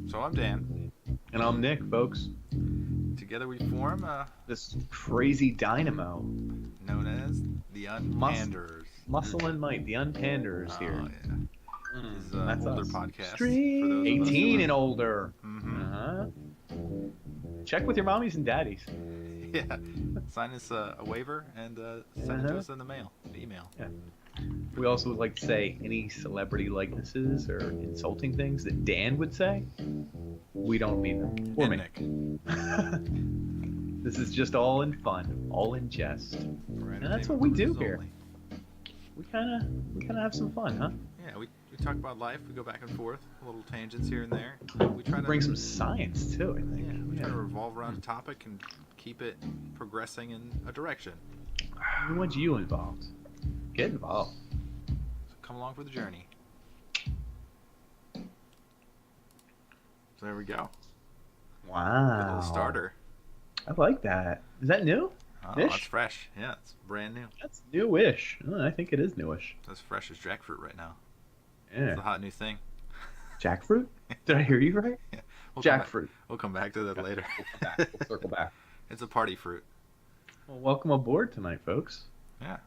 So I'm Dan. And I'm Nick, folks. Together we form This crazy dynamo. known as the Unpanders. Muscle and might, the Unpanderers here. Oh, yeah. This is That's older us. podcast. Street. For those of us who 18 are- and older. Mm-hmm. Check with your mommies and daddies. Yeah. Sign us a waiver and send it to us in the mail. Email. Yeah. We also would like to say any celebrity likenesses or insulting things that Dan would say, we don't mean them. Or And Nick. This is just all in fun, all in jest. And that's what we do here. We kind of have some fun, huh? Yeah, we talk about life. We go back and forth, little tangents here and there. We try to bring some science to it. Yeah, we try to revolve around a topic and keep it progressing in a direction. We want you involved. Get involved. So come along for the journey. So there we go. Wow. Good little starter. I like that. Is that new? Oh, Ish? that's fresh. Yeah, it's brand new. That's newish. Oh, I think it is newish. It's as fresh as jackfruit right now. Yeah. It's a hot new thing. Jackfruit? Did I hear you right? Yeah. Jackfruit. We'll come back to that later. We'll come back. We'll circle back. It's a party fruit. Well, welcome aboard tonight, folks. Yeah.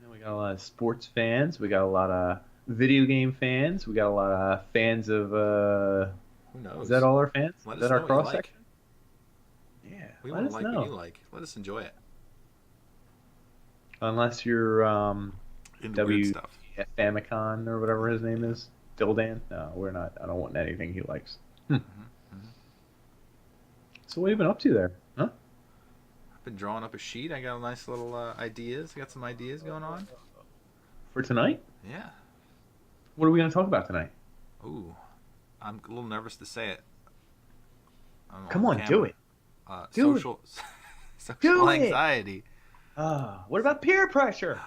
And we got a lot of sports fans. We got a lot of video game fans. We got a lot of fans of. Who knows? Is that all our fans? Let Is us that our know what you cross section? Yeah. We let want us to like know. what you like. Let us enjoy it. Unless you're Into weird stuff. Famicon or whatever his name is. Dildan? No, we're not. I don't want anything he likes. So what have you been up to there? Huh? I've been drawing up a sheet. I got a nice little ideas. I got some ideas going on. For tonight? Yeah. What are we going to talk about tonight? Ooh. I'm a little nervous to say it. Come on, do it. Do it. Social Do it. anxiety. What about peer pressure?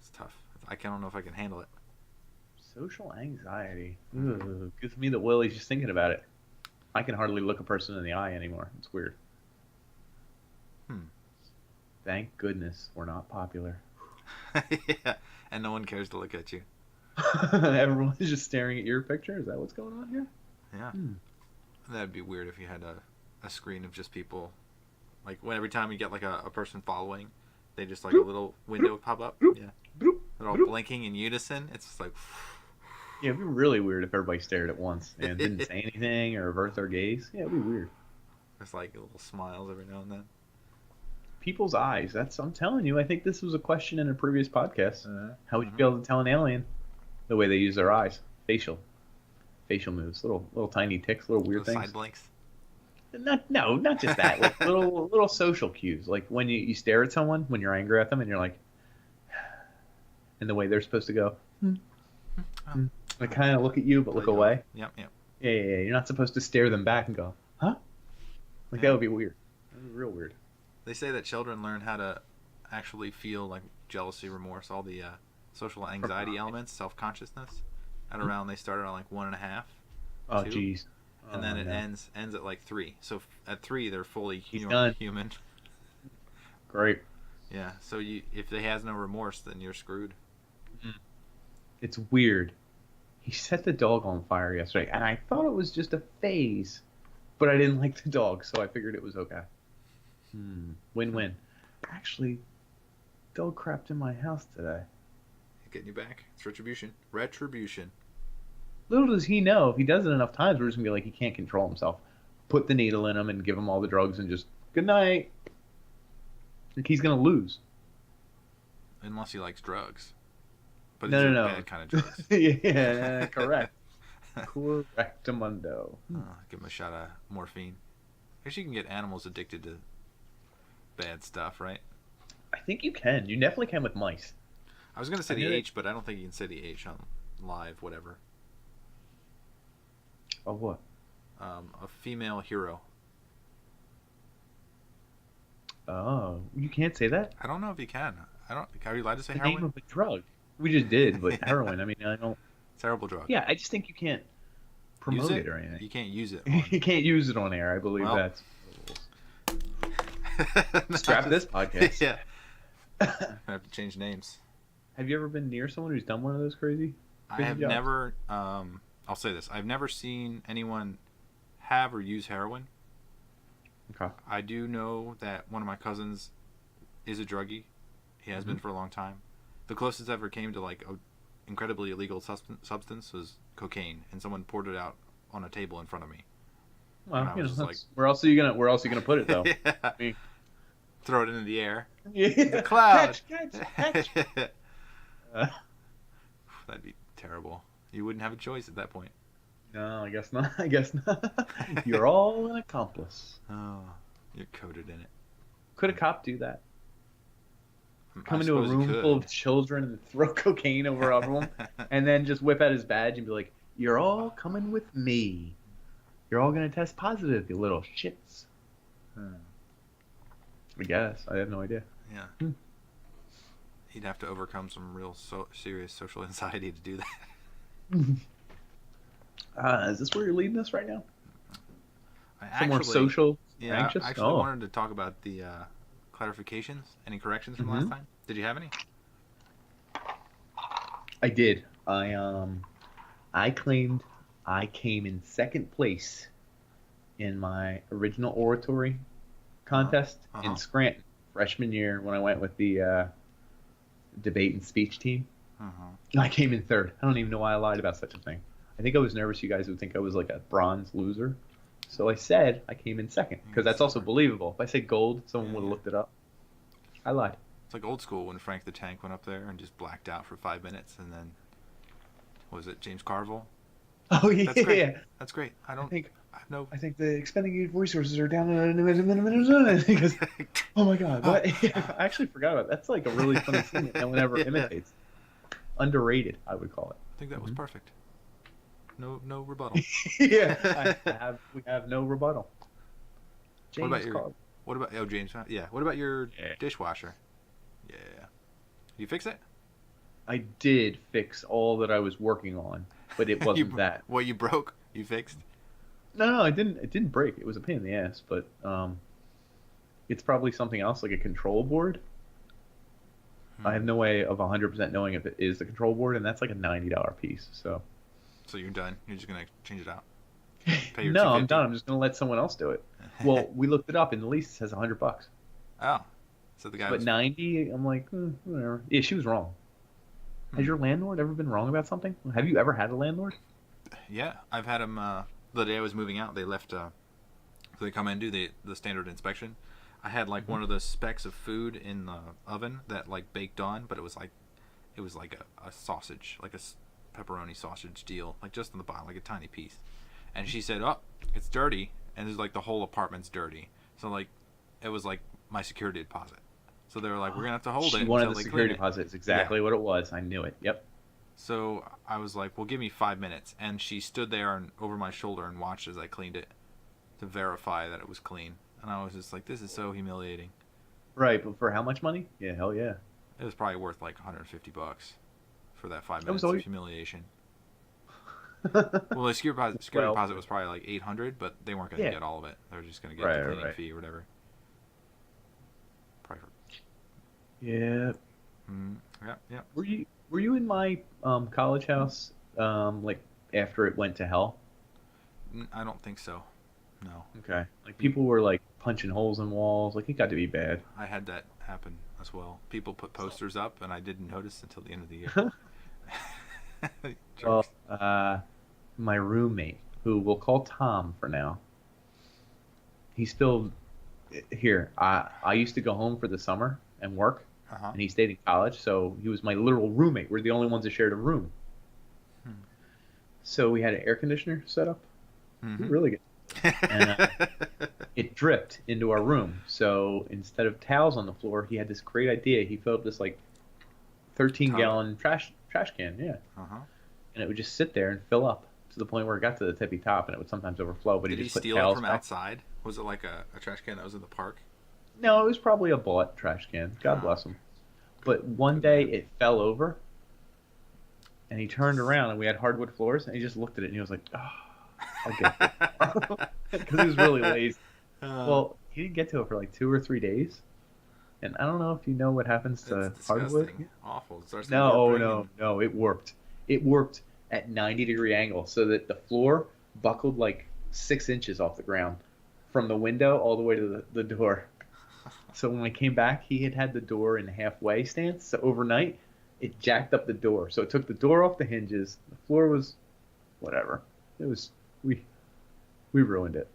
It's tough. I don't know if I can handle it. Social anxiety. Ugh, gives me the willies just thinking about it. I can hardly look a person in the eye anymore. It's weird. Thank goodness we're not popular. Yeah, and no one cares to look at you. Everyone's just staring at your picture? Is that what's going on here? Yeah. That'd be weird if you had a screen of just people. Like when every time you get like a person following, they just like a little window pop up. Yeah. They're all blinking in unison. It's just like. Yeah, it'd be really weird if everybody stared at once and didn't say anything or avert their gaze. Yeah, it'd be weird. There's like little smiles every now and then. People's eyes. I'm telling you, I think this was a question in a previous podcast. How would you be able to tell an alien the way they use their eyes? Facial moves, little tiny ticks, little weird things. Side blinks. Not just that. Like little social cues. Like when you stare at someone when you're angry at them and you're like, and the way they're supposed to go. They kind of look at you but look away. Yep. Yeah. You're not supposed to stare them back and go, huh? Like that would be weird. That would be real weird. They say that children learn how to actually feel like jealousy, remorse, all the social anxiety elements, self-consciousness. At around they start around like 1.5. Oh, 2, jeez. And then it ends at like 3. So at 3 they're fully done. human. Great. Yeah. So if they has no remorse, then you're screwed. It's weird. He set the dog on fire yesterday, and I thought it was just a phase, but I didn't like the dog, so I figured it was okay. Win-win. Actually, dog crapped in my house today. Getting you back. It's retribution. Retribution. Little does he know, if he does it enough times, we're just going to be like, he can't control himself. Put the needle in him and give him all the drugs and just, good night. Like, he's going to lose. Unless he likes drugs. But No. bad kind of drugs. Yeah, correct. Correctamundo. Give him a shot of morphine. I guess you can get animals addicted to bad stuff, right? I think you can. You definitely can with mice. I was going to say the H, but I don't think you can say the H on live, whatever. Oh, what? A female hero. Oh, you can't say that? I don't know if you can. Are you allowed to say The heroin? name of a drug. We just did, but heroin. I mean, I don't. Terrible drug. Yeah, I just think you can't promote it or anything. You can't use it. You can't use it on air. I believe that's. Scrap this podcast. Yeah. I have to change names. Have you ever been near someone who's done one of those crazy? I Crazy have jobs. never. I'll say this: I've never seen anyone have or use heroin. Okay. I do know that one of my cousins is a druggie. He has been for a long time. The closest I ever came to like a incredibly illegal substance was cocaine, and someone poured it out on a table in front of me. And Well, I was just like, where else are you gonna put it though? yeah, I mean, throw it into the air, yeah. the cloud. Catch. That'd be terrible. You wouldn't have a choice at that point. No, I guess not. I guess not. You're all an accomplice. Oh, you're coated in it. Could a cop do that? Come I into a suppose he room could. full of children and throw cocaine over everyone, and then just whip out his badge and be like, "You're all coming with me. You're all gonna test positive, you little shits." I guess. I have no idea. Yeah. He'd have to overcome some real serious social anxiety to do that. Is this where you're leading us right now? I Some more social, Yeah, anxious? I actually wanted to talk about the clarifications. Any corrections from last time? Did you have any? I did. I claimed I came in second place in my original oratory contest in Scranton freshman year when I went with the debate and speech team. I came in third. I don't even know why I lied about such a thing. I think I was nervous you guys would think I was like a bronze loser. So I said I came in second because that's also believable. If I said gold, someone would have looked it up. I lied. It's like old school when Frank the Tank went up there and just blacked out for 5 minutes, and then was it James Carville? Oh yeah, That's great. That's great. I think the expending resources are down in a minute. He goes, "Oh my god, what?" I actually forgot about that. That's like a really funny scene that no one ever imitates. Underrated, I would call it. I think that was perfect. No rebuttal. Yeah, we have no rebuttal. James What about James? Yeah. What about your dishwasher? Yeah. You fix it? I did fix all that I was working on, but it wasn't that. What you broke, you fixed? No, it didn't. It didn't break. It was a pain in the ass, but it's probably something else, like a control board. I have no way of 100% knowing if it is the control board, and that's like a $90 piece. So you're done. You're just gonna change it out. Pay your no, $250. I'm done. I'm just gonna let someone else do it. Well, we looked it up, and the lease says $100. Oh, so the guy. But 90, I'm like, whatever. Yeah, she was wrong. Has your landlord ever been wrong about something? Have you ever had a landlord? Yeah, I've had him. The day I was moving out, they left. So they come in and do the standard inspection. I had like one of those specks of food in the oven that like baked on, but it was like a sausage, like a pepperoni sausage deal, like just on the bottom, like a tiny piece. And she said, "Oh, it's dirty," and there's like the whole apartment's dirty. So like, it was like my security deposit. So they were like, "We're gonna have to hold it." She wanted the security deposit. It's exactly what it was. I knew it. Yep. So I was like, "Well, give me 5 minutes," and she stood there and over my shoulder and watched as I cleaned it to verify that it was clean. And I was just like, "This is so humiliating." Right, but for how much money? Yeah, hell yeah. It was probably worth like $150 for that 5 minutes of humiliation. Well, the security deposit was probably like $800, but they weren't going to get all of it. They were just going to get the cleaning fee or whatever. Probably. Yeah. Yeah. Were you in my college house like after it went to hell? I don't think so. No. Okay. Like people were like punching holes in walls. Like it got to be bad. I had that happen as well. People put posters up, and I didn't notice until the end of the year. Well, my roommate, who we'll call Tom for now, he's still here. I used to go home for the summer and work, and he stayed in college, so he was my literal roommate. We're the only ones that shared a room. So we had an air conditioner set up. Really good. And it dripped into our room. So instead of towels on the floor, he had this great idea. He filled up this like 13-gallon trash can, and it would just sit there and fill up to the point where it got to the tippy top, and it would sometimes overflow. But did he just put steal towels it from back. outside? Was it like a trash can that was in the park? No, it was probably a bought trash can. God bless him. But one day it fell over, and he turned around, and we had hardwood floors, and he just looked at it, and he was like, "Oh, I'll get it," because he was really lazy. Well, he didn't get to it for like 2 or 3 days, and I don't know if you know what happens to hardwood. Awful. No, it warped. It worked at 90-degree angle so that the floor buckled like 6 inches off the ground from the window all the way to the door. So when I came back, he had the door in halfway stance. So overnight, it jacked up the door. So it took the door off the hinges. The floor was whatever. It was we we ruined it.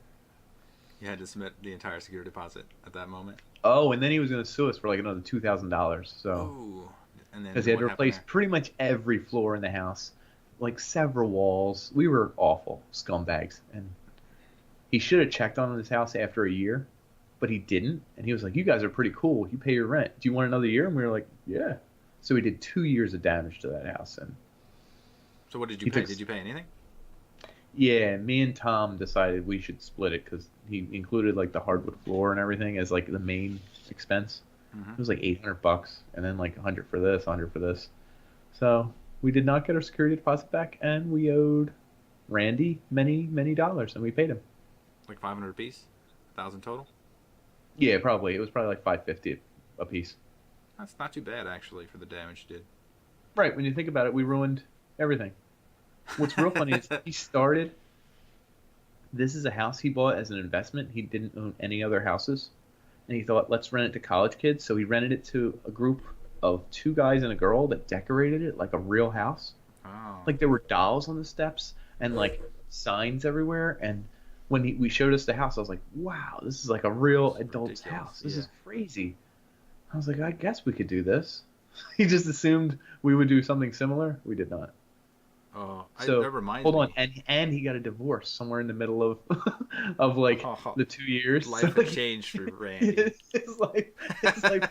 You had to submit the entire security deposit at that moment. Oh, and then he was going to sue us for like another $2,000. So Oh, and then because he had what to happened replace pretty much every floor in the house, like several walls. We were awful scumbags, and he should have checked on his house after a year, but he didn't. And he was like, "You guys are pretty cool. You pay your rent. Do you want another year?" And we were like, "Yeah." So we did 2 years of damage to that house, and So what did you he pay? took. Did you pay anything? Yeah, me and Tom decided we should split it because he included like the hardwood floor and everything as like the main expense. Mm-hmm. It was like $800, and then like 100 for this, 100 for this. So we did not get our security deposit back, and we owed Randy many dollars, and we paid him. Like 500 apiece? 1,000 total? Yeah, probably. It was probably like 550 a piece. That's not too bad, actually, for the damage you did. Right. When you think about it, we ruined everything. What's real funny is he started. This is a house he bought as an investment. He didn't own any other houses, and he thought, let's rent it to college kids. So he rented it to a group of 2 guys and a girl that decorated it like a real house. Oh. Like there were dolls on the steps and like signs everywhere. And when we showed us the house, I was like, wow, this is like a real It's adult's ridiculous, house. This yeah. is crazy. I was like, I guess we could do this. He just assumed we would do something similar. We did not. Oh, So that reminds hold me. on, and he got a divorce somewhere in the middle of of like Oh, the 2 years. life So, had like, changed for Randy. his life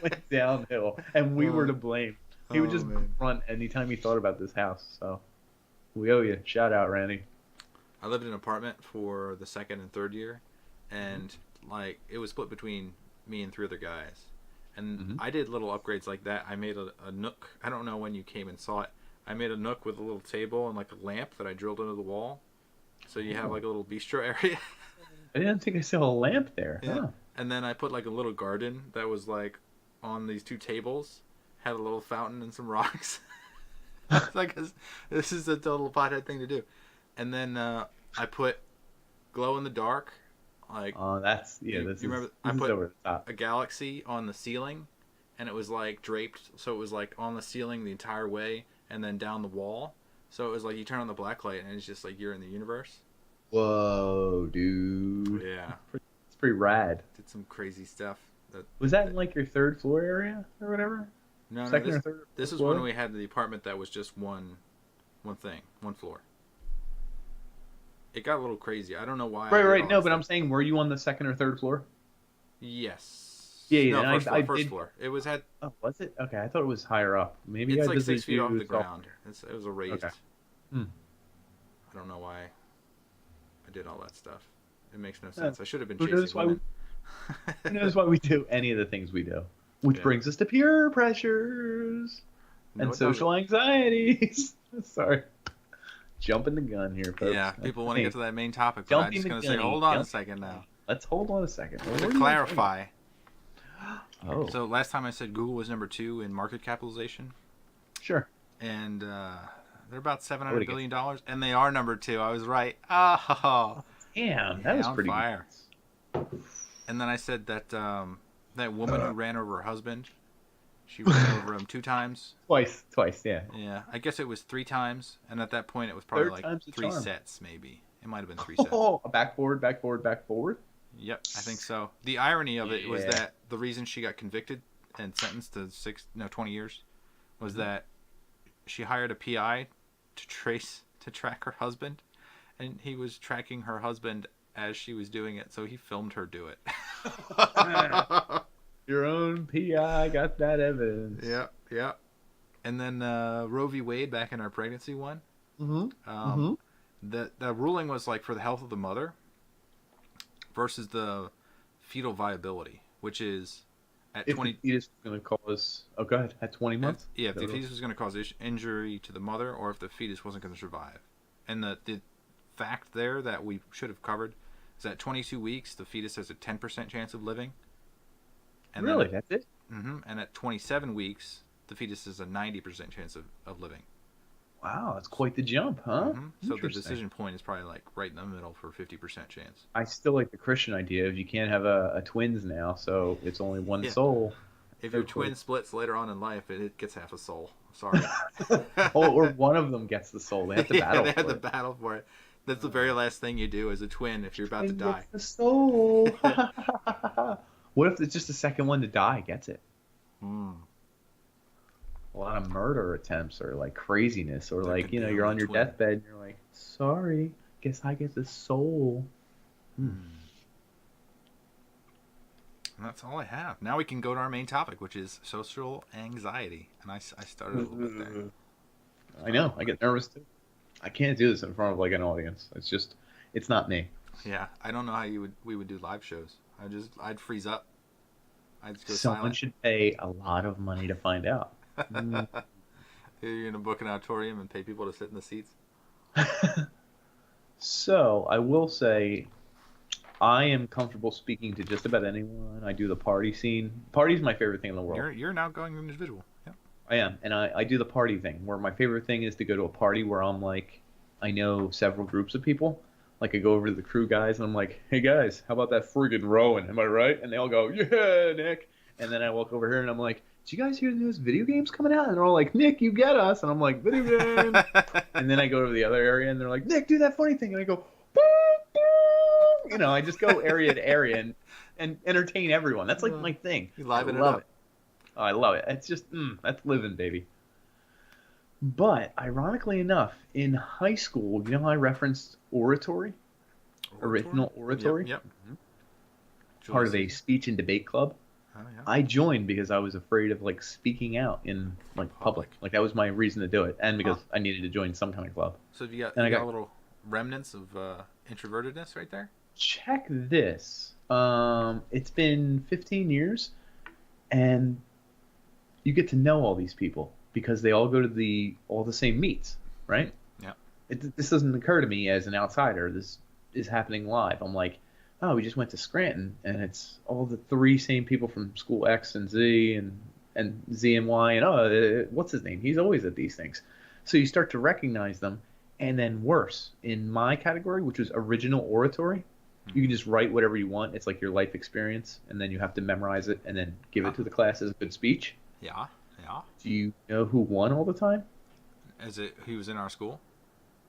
went downhill, and we were to blame. He would Oh, just man. grunt anytime he thought about this house. So we owe you. Shout out, Randy. I lived in an apartment for the second and third year, and like it was split between me and 3 other guys. And Mhm. I did little upgrades like that. I made a nook. I don't know when you came and saw it. I made a nook with a little table and like a lamp that I drilled into the wall. So you have like a little bistro area. I didn't think I saw a lamp there. Yeah. Huh. And then I put like a little garden that was like on these 2 tables. Had a little fountain and some rocks. It's like this is a total pothead thing to do. And then I put glow in the dark, like Oh, that's You This remember is I this is put over the top. a galaxy on the ceiling, and it was like draped, so it was like on the ceiling the entire way, and then down the wall. So it was like you turn on the black light, and it's just like you're in the universe. Whoa, dude. Yeah, It's pretty rad. did some crazy stuff. Was that in like your third floor area or whatever? No, Second this or third this was floor? when we had the apartment that was just one thing, one floor. It got a little crazy. I don't know why. I did Right. all No, that but I'm stuff. saying, were you on the second or third floor? Yes. Yeah, No, and first floor. I First did. floor. It was had. Oh, was it? Okay, I thought it was higher up. Maybe It's I like visited 6 feet you off the sophomore ground. It was a raised. Okay. Hmm. I don't know why I did all that stuff. It makes no Yeah. sense. I should have been Who knows chasing why women. Who knows why we do any of the things we do? Which Yeah. brings us to peer pressures No, and it social anxieties. Sorry. Jumping the gun here, folks. Yeah, people want to Hey, get to that main topic, but I'm jumping just the going to say, gunny, hold on a jump- second now. Let's hold on a second. What To are you clarify, saying? Oh, so last time I said Google was number 2 in market capitalization, sure. and they're about What $700 do billion, and they are number 2. I was right. Oh, Damn, that yeah, was on pretty fire. And then I said that that woman who ran over her husband, she ran over him 2 times. Twice, yeah. Yeah, I guess it was 3 times, and at that point it was probably Third like time's the 3 charm. sets, maybe. It might have been 3 sets. Oh, a back forward. Yep, I think so. The irony of it was Yeah. that the reason she got convicted and sentenced to 20 years was that she hired a PI to track her husband, and he was tracking her husband as she was doing it, so he filmed her do it. Your own PI got that evidence. Yeah. And then Roe v. Wade back in our pregnancy one. Mm-hmm. The ruling was like for the health of the mother versus the fetal viability, which is at If 20. the fetus is going to cause... Oh, go ahead. At 20 months? Yeah, if the fetus was going to cause injury to the mother, or if the fetus wasn't going to survive. And the fact there that we should have covered is that 22 weeks, the fetus has a 10% chance of living. And Really? Then That's it? and at 27 weeks, the fetus has a 90% chance of living. Wow, that's quite the jump, huh? So the Interesting. decision point is probably like right in the middle for 50% chance. I still like the Christian idea of you can't have a twins now, so it's only one Yeah. soul. If So your cool. twin splits later on in life, it gets half a soul. Sorry. Oh, or one of them gets the soul. They have to Yeah, battle they had for to it. battle for it. That's the very last thing you do as a twin if you're about to Twin die. gets the soul. What if it's just the second one to die gets it? Hmm. A lot of murder attempts or like craziness or They're like, you know, condemned you're the on your twin. deathbed and you're like, sorry, guess I get the soul. Hmm. And that's all I have. Now we can go to our main topic, which is social anxiety. And I started a little bit there. I know. I get nervous too. I can't do this in front of like an audience. It's just, it's not me. Yeah, I don't know how we would do live shows. I'd freeze up. I'd just go Someone silent. should pay a lot of money to find out. Mm. You're gonna book an auditorium and pay people to sit in the seats. So I will say I am comfortable speaking to just about anyone. I do the party scene. Party's my favorite thing in the world. You're an outgoing individual. Yeah. I am, and I do the party thing where my favorite thing is to go to a party where I'm like, I know several groups of people. Like I go over to the crew guys and I'm like, hey guys, how about that friggin' rowing? Am I right? And they all go, yeah, Nick. And then I walk over here and I'm like, did you guys hear the newest video games coming out? And they're all like, Nick, you get us. And I'm like, video game. And then I go to the other area and they're like, Nick, do that funny thing. And I go, boom, boom. You know, I just go area to area and entertain everyone. That's like my thing. You I liven it love up. it. Oh, I love it. It's just, that's living, baby. But ironically enough, in high school, you know how I referenced oratory? Original oratory? Yep. Part of a Julius Caesar. speech and debate club. Oh, yeah. I joined because I was afraid of like speaking out in like public. Like that was my reason to do it, and because I needed to join some kind of club. So you got And I you got got a little remnants of introvertedness right there. check this. It's been 15 years, and you get to know all these people because they all go to all the same meets, right? Yeah. This doesn't occur to me as an outsider. This is happening live. I'm like, oh, we just went to Scranton, and it's all the three same people from school X and Z and Z and Y, and what's his name? He's always at these things. So you start to recognize them, and then worse, in my category, which was original oratory, you can just write whatever you want. It's like your life experience, and then you have to memorize it and then give it to the class as a good speech. Yeah. Do you know who won all the time? He was in our school?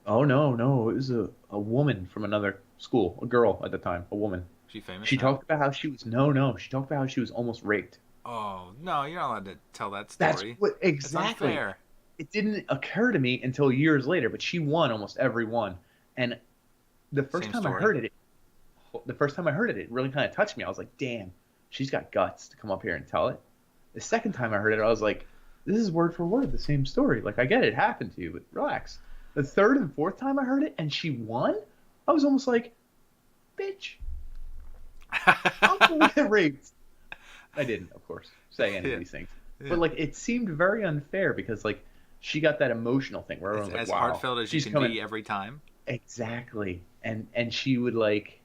Oh, no. It was a woman from another school, a girl at the time, a woman. She famous? She now? talked about how she was, no. She talked about how she was almost raped. Oh no, you're not allowed to tell that That's story. what, It's exactly. unfair. It didn't occur to me until years later, but she won almost every one. And the first Same time story. I heard it, it really kind of touched me. I was like, damn, she's got guts to come up here and tell it. The second time I heard it, I was like, this is word for word the same story. Like, I get it happened to you, but relax. The third and fourth time I heard it and she won, I was almost like, bitch, I'm gonna get raped. I didn't, of course, say any of these things. Yeah. But like, it seemed very unfair because like she got that emotional thing where everyone's As like, wow, heartfelt as you she's can coming. be every time. Exactly. And she would like,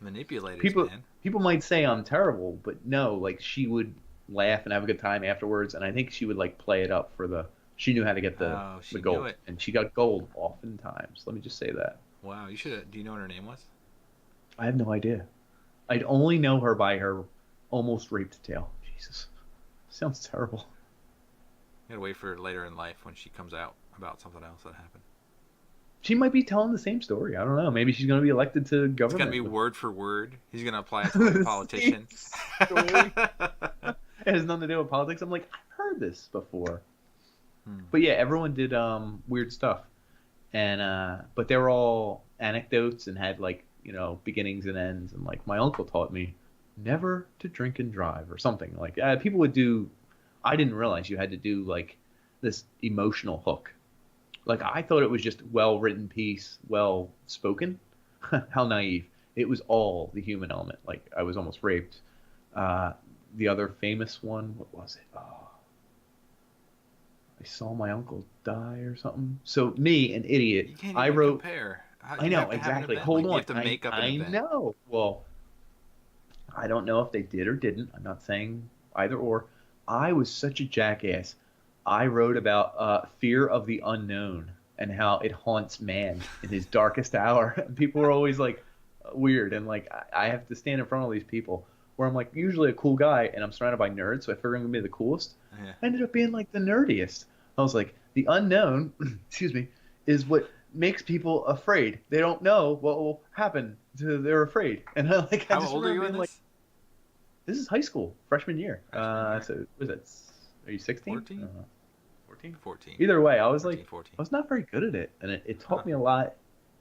Manipulators, man. people might say I'm terrible, but no, like she would laugh and have a good time afterwards, and I think she would like play it up for she knew how to get the She gold, knew it. and she got gold oftentimes. Let me just say that. Wow, you should. Do you know what her name was? I have no idea. I'd only know her by her almost raped tale. Jesus, sounds terrible. You gotta wait for later in life when she comes out about something else that happened. She might be telling the same story. I don't know. Maybe she's going to be elected to It's government. gonna be word for word. He's gonna apply it to like a politician. Story. It has nothing to do with politics. I'm like, I've heard this before. But yeah, everyone did weird stuff, and but they were all anecdotes and had like beginnings and ends. And like my uncle taught me never to drink and drive or something. Like people would do. I didn't realize you had to do like this emotional hook. Like I thought it was just well written piece, well spoken. How naive! It was all the human element. Like I was almost raped. The other famous one, what was it? Oh. I saw my uncle die or something. So me, an idiot, You can't I even wrote. compare. I know exactly. Hold on. You have to make up an I event. know. Well, I don't know if they did or didn't. I'm not saying either or. I was such a jackass. I wrote about fear of the unknown and how it haunts man in his darkest hour. And people were always like weird, and like I have to stand in front of these people where I'm like usually a cool guy, and I'm surrounded by nerds, so I figured I'm gonna be the coolest. Yeah. I ended up being like the nerdiest. I was like, the unknown, excuse me, is what makes people afraid. They don't know what will happen to they're afraid. And I like I How just old are you remember in being like, this? this is high school, freshman year. Freshman year. So was it? Are you 16? 14? 14? 14. Either way, I was 14, like, 14. I was not very good at it, and it taught Huh. me a lot.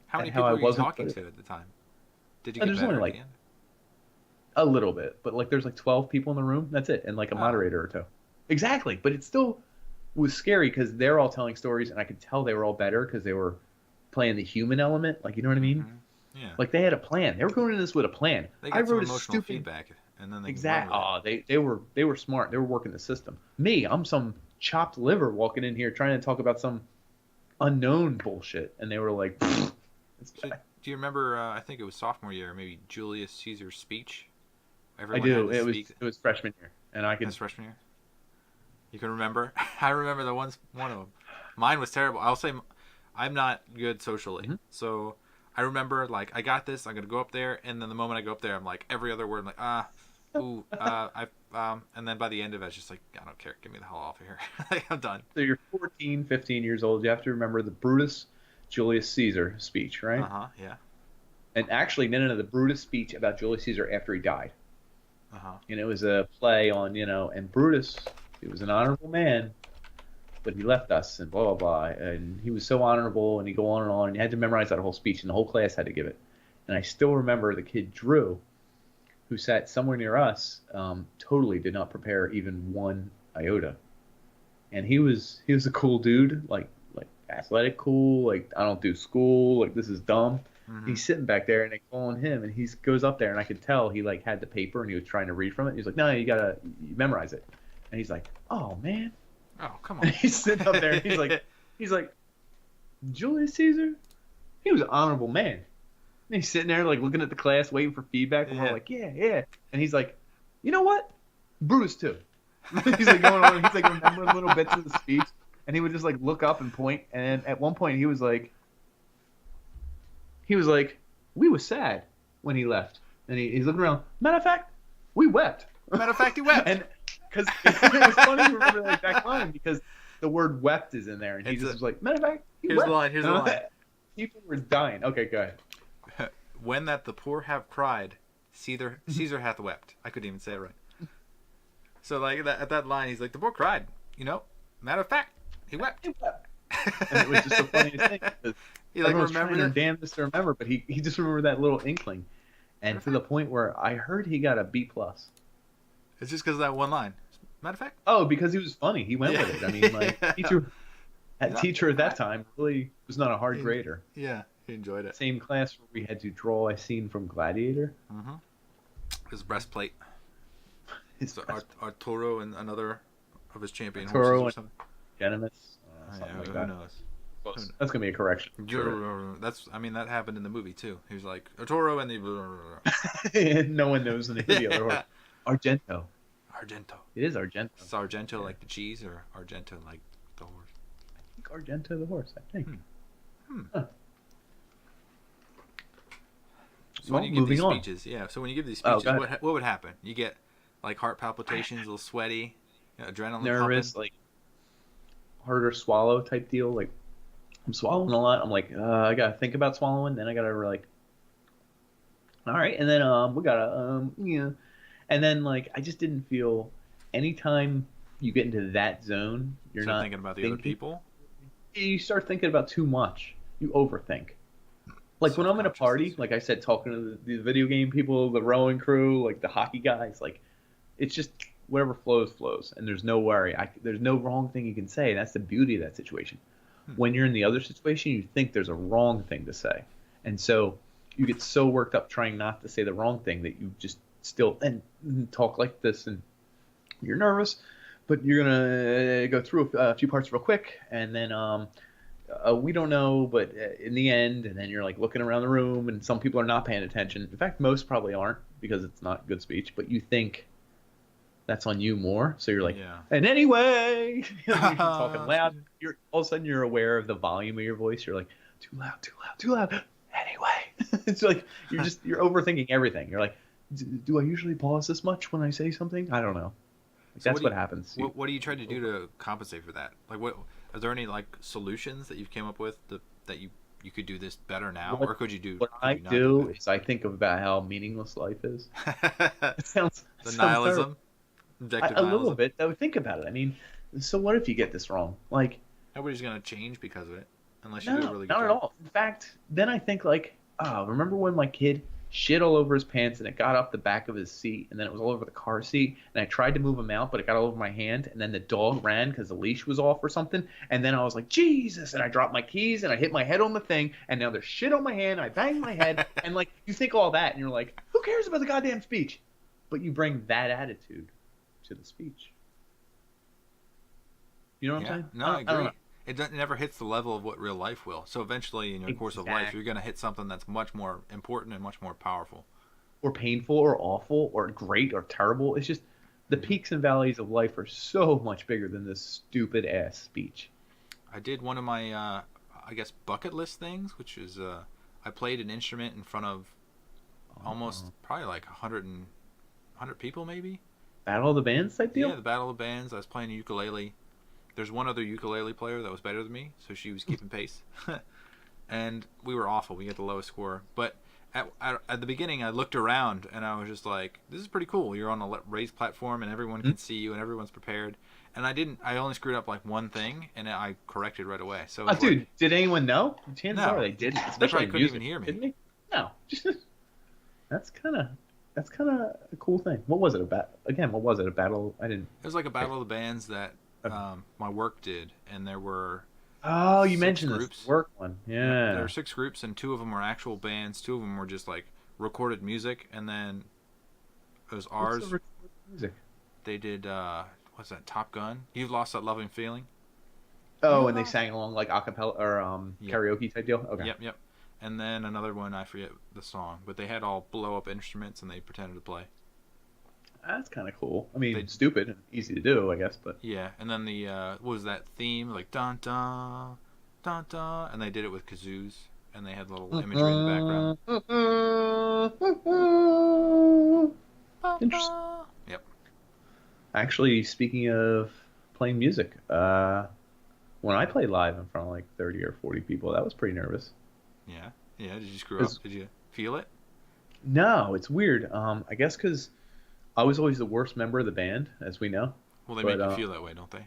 How many and people how I were you wasn't talking good to at the time? Did you And get there's better only, at like, the end? A little bit, but like there's like 12 people in the room. That's it, and like a Oh. moderator or two. Exactly, but it still was scary because they're all telling stories, and I could tell they were all better because they were playing the human element. Like, you know what I mean? Mhm. Yeah. Like they had a plan. They were going into this with a plan. They I got some wrote a emotional stupid feedback, and then they exact. can run with it. Oh, they were smart. They were working the system. Me, I'm some chopped liver walking in here trying to talk about some unknown bullshit, and they were like, it's So, do you remember? I think it was sophomore year, maybe Julius Caesar's speech. I Everyone do. had to It speak. was freshman year, and I could. His freshman year. You can remember? I remember the one of them. Mine was terrible. I'll say I'm not good socially, so I remember like I got this. I'm gonna go up there, and then the moment I go up there, I'm like every other word. I'm like and then by the end of it, it's just like I don't care. Get me the hell off of here. Like, I'm done. So you're 14, 15 years old. You have to remember the Brutus Julius Caesar speech, right? Yeah. And actually, no, the Brutus speech about Julius Caesar after he died. And it was a play on, and Brutus, he was an honorable man, but he left us and blah, blah, blah. And he was so honorable, and he'd go on, and you had to memorize that whole speech, and the whole class had to give it. And I still remember the kid Drew, who sat somewhere near us, totally did not prepare even one iota. And he was a cool dude, like athletic cool, like I don't do school, like this is dumb. He's sitting back there, and they call on him, and he goes up there, and I could tell he like had the paper, and he was trying to read from it. He's like, "No, you gotta memorize it." And he's like, "Oh man!" Oh, come And on. he's sitting up there, and he's like, Julius Caesar, he was an honorable man. And he's sitting there like looking at the class, waiting for feedback, and we're like, "Yeah." And he's like, "You know what? Brutus too." He's like going on, he's like remembering little bits of the speech, and he would just like look up and point. And at one point, he was like, "We were sad when he left," and he's looking around. Matter of fact, we wept. Matter of fact, he wept. And because it was funny to remember like that line because the word "wept" is in there, and he just was like, "Matter of fact, he Here's wept." the line. Here's the line. People were dying. Okay, go ahead. When that the poor have cried, Caesar hath wept. I couldn't even say it right. So like at that line, he's like, the poor cried. Matter of fact, he wept. He wept. And it was just the funniest thing. He like Everyone's trying remembered their it. damnedest to remember, but he just remembered that little inkling, and to the point where I heard he got a B+. It's just because of that one line. Matter of fact. Oh, because he was funny. He went with it. I mean, like teacher at that time really was not a hard grader. Yeah, he enjoyed it. Same class where we had to draw a scene from Gladiator. His breastplate. His So Arturo and another of his champion Arturo horses or something. Genimus, Yeah, something like who that. knows? Close. That's gonna be a correction. That happened in the movie too. He was like Arturo and the No one knows the name of the other horse. Argento. Argento. It is Argento. Is Argento like the cheese or Argento like the horse? I think Argento the horse. I think. Huh. So when you give these moving on. speeches, so when you give these Oh, speeches, go ahead. what would happen? You get like heart palpitations, a little sweaty, adrenaline Nervous, pumping. like harder swallow type deal. Like I'm swallowing a lot. I'm like, I gotta think about swallowing. Then I gotta like, all right. And then we gotta and then like I just didn't feel anytime you get into that zone, you're Start not thinking about the other people. You start thinking about too much. You overthink. Like when I'm in a party, like I said, talking to the video game people, the rowing crew, like the hockey guys, like it's just whatever flows, and there's no worry. There's no wrong thing you can say. That's the beauty of that situation. When you're in the other situation, you think there's a wrong thing to say, and so you get so worked up trying not to say the wrong thing that you just still and talk like this, and you're nervous, but you're gonna go through a few parts real quick, and then we don't know, but in the end, and then you're like looking around the room, and some people are not paying attention. In fact, most probably aren't because it's not good speech. But you think, that's on you more. So you're like, Yeah. and anyway, you're talking loud. You're all of a sudden you're aware of the volume of your voice. You're like, too loud, too loud, too loud. Anyway, it's like you're overthinking everything. You're like, do I usually pause this much when I say something? I don't know. Like, So that's what happens. What do you try to do to compensate for that? Like, what are there any like solutions that you've came up with that you could do this better now, or could you What I not do is I think about how meaningless life is. that? It sounds The sounds terrible. nihilism, objective A little nihilism. bit. Though, think about it. I mean, so what if you get this wrong? Like, Nobody's gonna change because of it, unless you do a no, really good not at job. all. In fact, then I think like, remember when my kid shit all over his pants and it got up the back of his seat and then it was all over the car seat and I tried to move him out but it got all over my hand and then the dog ran because the leash was off or something and then I was like Jesus and I dropped my keys and I hit my head on the thing and now there's shit on my hand. I banged my head and like you think all that and you're like, who cares about the goddamn speech? But you bring that attitude to the speech. You know what I'm saying? No, I don't agree. know. It never hits the level of what real life will. So eventually, in your course of life, you're gonna hit something that's much more important and much more powerful. Or painful or awful or great or terrible. It's just the peaks and valleys of life are so much bigger than this stupid ass speech. I did one of my, I guess, bucket list things, which is I played an instrument in front of almost probably like 100 people maybe. Battle of the Bands type deal? Yeah, the Battle of Bands. I was playing a ukulele. There's one other ukulele player that was better than me, so she was keeping pace. And we were awful. We got the lowest score. But at the beginning, I looked around and I was just like, this is pretty cool. You're on a raised platform and everyone can see you and everyone's prepared. And I only screwed up like one thing and I corrected right away. So Dude, did anyone know? Chances are they didn't. They Especially probably couldn't even hear me. Didn't they? No. That's kind of a cool thing. What was it about? Again, what was it? A battle? I didn't. It was like a Battle of the Bands that my work did, and there were you mentioned groups. This work one. Yeah. There were 6 groups, and 2 of them were actual bands. 2 of them were just like recorded music, and then it was ours. What's the recorded music? They did what's that? Top Gun. You've Lost That Loving Feeling. Oh, and they sang along like a cappella or karaoke type deal. Okay. Yep. And then another one, I forget the song, but they had all blow up instruments and they pretended to play. That's kind of cool. I mean, stupid and easy to do, I guess, but yeah. And then the what was that theme, like dun dun dun dun, and they did it with kazoos, and they had little imagery in the background. Interesting. Yep. Actually, speaking of playing music, when I played live in front of like 30 or 40 people, that was pretty nervous. Yeah. Did you screw up? Did you feel it? No, it's weird. I guess because I was always the worst member of the band, as we know. Well, they make you feel that way, don't they?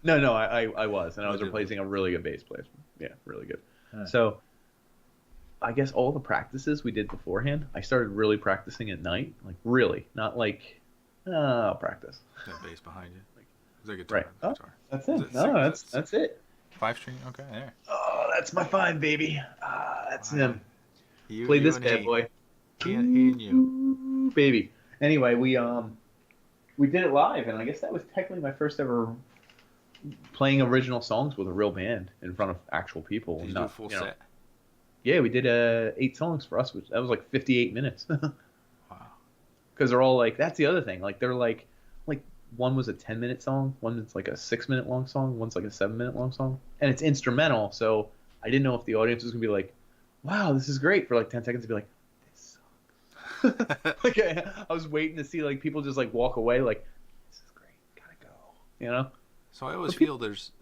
No, I was, and I was replacing a really good bass player. Yeah, really good. Huh. So, I guess all the practices we did beforehand, I started really practicing at night. Like, really. Not like, I'll practice. That bass behind you. Like, is that guitar? Right. Oh, guitar. That's it. No, that's it. 5-string? Okay, there. Oh, that's my 5, baby. That's him. You, Played this bad boy. He and you. Baby. Anyway, we did it live, and I guess that was technically my first ever playing original songs with a real band in front of actual people. Did you do a full set? Yeah, we did 8 songs for us, which that was like 58 minutes. Wow. Because they're all like, that's the other thing. Like they're like one was a 10-minute song, one is like a 6-minute long song, one's like a 7-minute long song, and it's instrumental. So I didn't know if the audience was gonna be like, wow, this is great for like 10 seconds to be like, this sucks. Like I was waiting to see like people just like walk away like, this is great, gotta go, you know. So I always feel there's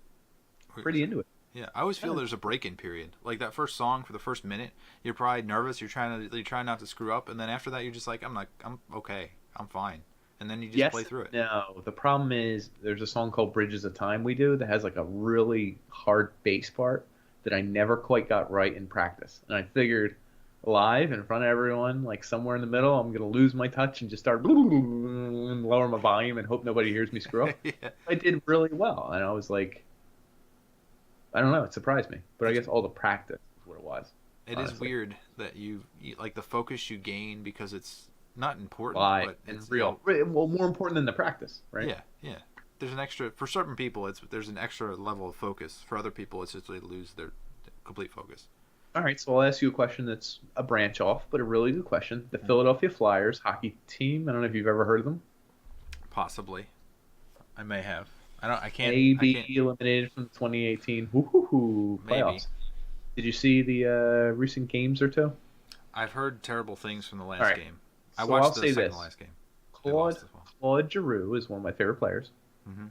pretty into it. Yeah, I always feel there's a break-in period. Like that first song for the first minute, you're probably nervous. You're trying not to screw up, and then after that, you're just like, I'm okay, I'm fine, and then you just play through it. No, the problem is there's a song called "Bridges of Time" we do that has like a really hard bass part that I never quite got right in practice, and I figured live in front of everyone, like somewhere in the middle, I'm gonna lose my touch and just start and lower my volume and hope nobody hears me screw up. Yeah. I did really well, and I was like, I don't know, it surprised me, but I guess all the practice is what it was. It is weird that you like the focus you gain because it's not important, but it's real. Well, more important than the practice, right? Yeah. There's an extra for certain people. There's an extra level of focus. For other people, it's just they lose their complete focus. All right, so I'll ask you a question that's a branch off, but a really good question. The Philadelphia Flyers hockey team. I don't know if you've ever heard of them. Possibly, I may have. I don't. I can't. May I can't. be eliminated from the 2018 woo-hoo-hoo Maybe. playoffs. Did you see the recent games or two? I've heard terrible things from the All last right, game. I so I'll watched the say second to this: last game. They Claude lost as well. Claude Giroux is one of my favorite players. Mhm.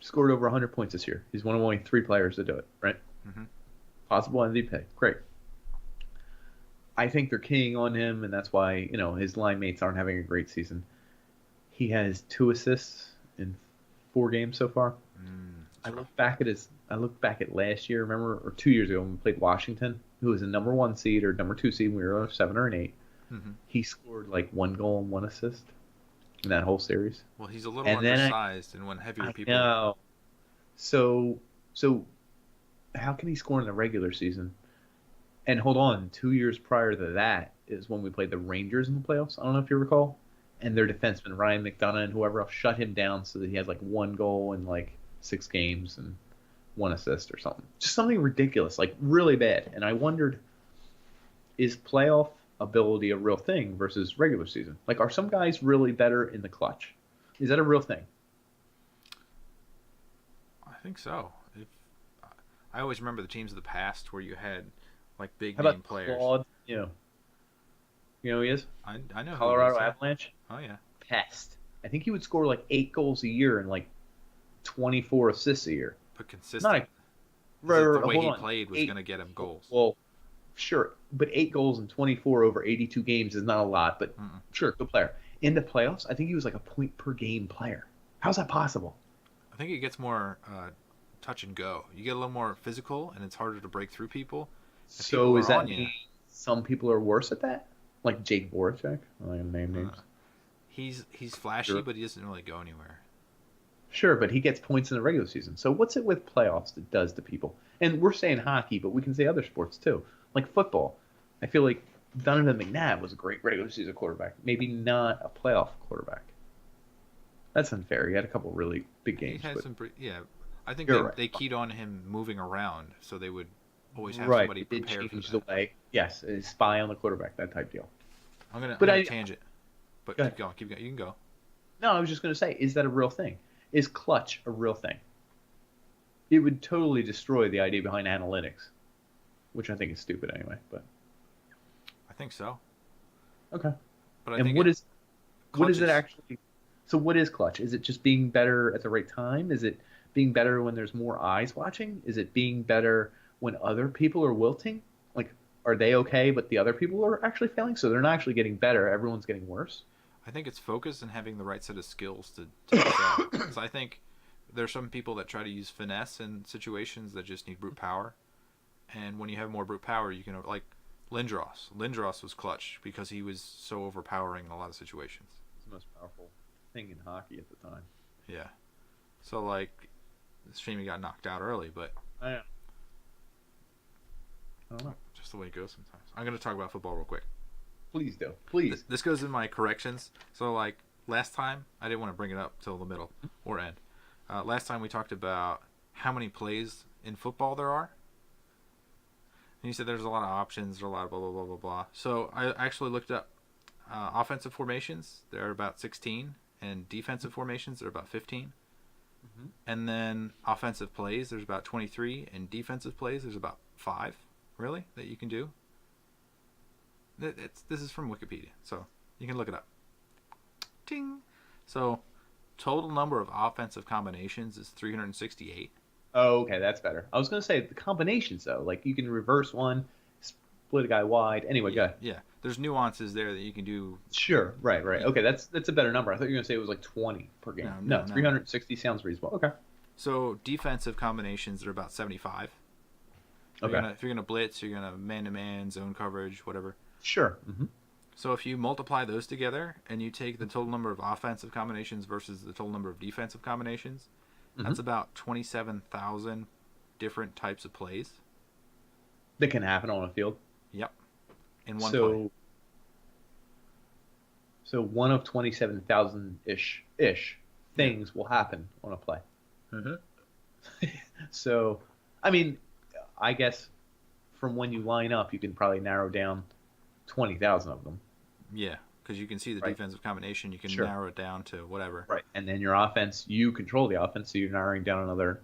Scored over 100 points this year. He's one of only 3 players to do it. Right? Mhm. Possible MVP. Great. I think they're keying on him, and that's why his line mates aren't having a great season. He has 2 assists in 4 games so far. I That's rough. look back at last year, remember, or 2 years ago when we played Washington, who was a number 1 seed or number 2 seed. We were a 7 or an 8. Mhm. He scored like 1 goal and 1 assist in that whole series. Well, he's a little And then undersized, and when heavier I people. know. So how can he score in the regular season? And hold on, 2 years prior to that is when we played the Rangers in the playoffs. I don't know if you recall. And their defenseman Ryan McDonagh and whoever else shut him down so that he has like 1 goal in like 6 games and 1 assist or something. Just something ridiculous, like really bad. And I wondered, is playoff ability a real thing versus regular season? Like, are some guys really better in the clutch? Is that a real thing? I think so. If I always remember the teams of the past where you had like big How name about players. Claude? You know who he is? I know who he Colorado is, yeah. Avalanche. Oh yeah. Pest. I think he would score like 8 goals a year and like 24 assists a year. But consistent. Not a, Is it the way hold he on. played was 8 going to get him goals. Well, sure, but 8 goals and 24 over 82 games is not a lot. But Mm-mm. sure, good player. In the playoffs, I think he was like a point per game player. How's that possible? I think it gets more touch and go. You get a little more physical, and it's harder to break through people. If So people is are that on you, mean some people are worse at that? Like Jake Voracek? I'm not gonna name names. he's flashy, Sure. but he doesn't really go anywhere. Sure, but he gets points in the regular season. So what's it with playoffs that does to people? And we're saying hockey, but we can say other sports too. Like football. I feel like Donovan McNabb was a great regular season quarterback. Maybe not a playoff quarterback. That's unfair. He had a couple really big He games. had But some, yeah. I think you're right. they keyed on him moving around, so they would always have Right. somebody It did prepared for change the that. way. Yes, a spy on the quarterback, that type deal. I'm gonna But tangent, but Go keep ahead. going, keep going. You can go. No, I was just going to say, is that a real thing? Is clutch a real thing? It would totally destroy the idea behind analytics, which I think is stupid anyway. But I think so, okay. but I And think what is clutch it actually? So what is clutch? Is it just being better at the right time? Is it being better when there's more eyes watching? Is it being better when other people are wilting? Like, are they okay, but the other people are actually failing? So they're not actually getting better. Everyone's getting worse. I think it's focus and having the right set of skills to excel. Because I think there's some people that try to use finesse in situations that just need brute power, and when you have more brute power, you can like Lindros. Lindros was clutch because he was so overpowering in a lot of situations. It's the most powerful thing in hockey at the time. Yeah. So like, it's a shame he got knocked out early, but I don't know. just the way it goes sometimes. I'm gonna talk about football real quick. Please do. Please. This goes in my corrections. So like last time, I didn't want to bring it up till the middle or end. Last time we talked about how many plays in football there are. And you said there's a lot of options, there's a lot of blah, blah, blah, blah, blah. So I actually looked up offensive formations. There are about 16. And defensive formations, there are about 15. Mm-hmm. And then offensive plays, there's about 23. And defensive plays, there's about 5, really, that you can do. This is from Wikipedia, so you can look it up. Ting! So, total number of offensive combinations is 368. Oh, okay, that's better. I was going to say the combinations, though. Like, you can reverse one, split a guy wide. Anyway, go ahead. Yeah, there's nuances there that you can do. Sure, right. Okay, that's a better number. I thought you were going to say it was like 20 per game. No, 360 sounds reasonable. Okay. So, defensive combinations are about 75. Okay. If you're gonna blitz, you're gonna man-to-man, zone coverage, whatever. Sure. Mm-hmm. So if you multiply those together and you take the total number of offensive combinations versus the total number of defensive combinations, that's about 27,000 different types of plays. That can happen on a field. Yep. In one play. So one of 27,000 ish things will happen on a play. Mm-hmm. So, I mean, I guess from when you line up, you can probably narrow down 20,000 of them. Yeah, because you can see the Right. defensive combination. You can Sure. narrow it down to whatever. Right. And then your offense, you control the offense, so you're narrowing down another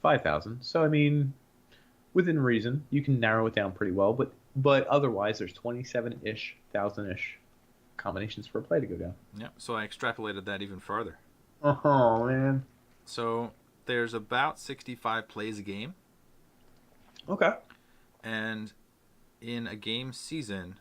5,000. So I mean, within reason, you can narrow it down pretty well. But otherwise, there's 27-ish thousand-ish combinations for a play to go down. Yeah. So I extrapolated that even farther. Oh man. So there's about 65 plays a game, Okay. and in a game season,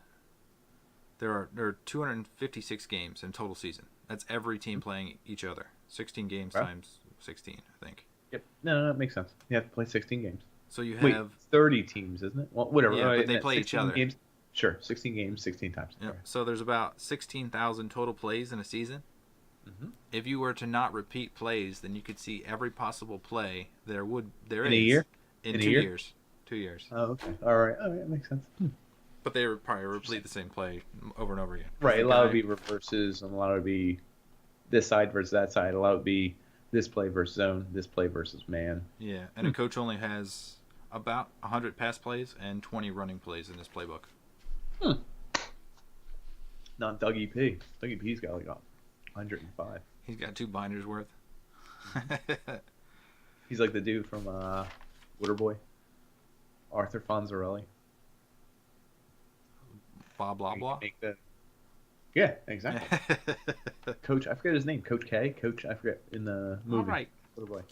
there are 256 games in total season. That's every team playing each other. 16 games Okay. times 16, I think. Yep. No, that makes sense. You have to play 16 games. So you Wait, have 30 teams, isn't it? Well, whatever. Yeah, but they That's play each 16 other. Games. Sure, 16 games, 16 times. Yep. Okay. So there's about 16,000 total plays in a season. Mhm. If you were to not repeat plays, then you could see every possible play there In is a year? in In a 2 year? years. 2 years. Oh, okay. All right. That makes sense. But they would probably repeat the same play over and over again. Right. The A lot would guy- be reverses, and a lot would be this side versus that side. A lot would be this play versus zone, this play versus man. Yeah, and a coach only has about 100 pass plays and 20 running plays in his playbook. Not Dougie P. Dougie P's got like 105. He's got 2 binders worth. He's like the dude from Waterboy, Arthur Fonzarelli. Blah, blah, blah. Yeah, exactly. Coach, I forget his name. Coach K. Coach, I forget in the movie. All right. Waterboy.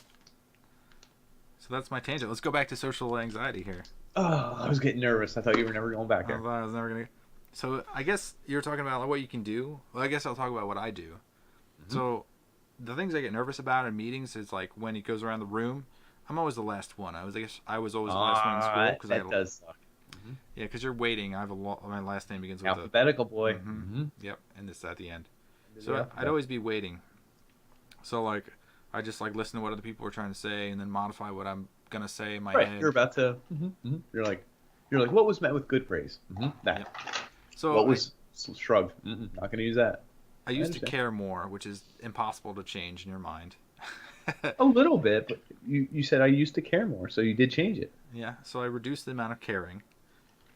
So that's my tangent. Let's go back to social anxiety here. Oh, I was getting nervous. I thought you were never going back I there. thought I was never gonna. So I guess you're talking about like, what you can do. Well, I guess I'll talk about what I do. So the things I get nervous about in meetings is like when he goes around the room. I'm always the last one. I was always the last one in school because that does suck. Yeah, because you're waiting. I have my last name begins with Alphabetical boy. Yep, and it's at the end. So I'd always be waiting. So like I just like listen to what other people are trying to say and then modify what I'm gonna say in my head. You're about to. You're like, what was met with good praise? That. Yep. So what was shrugged? Not gonna use that. I used to understand. care more, which is impossible to change in your mind. A little bit, but you said I used to care more, so you did change it. Yeah, so I reduced the amount of caring,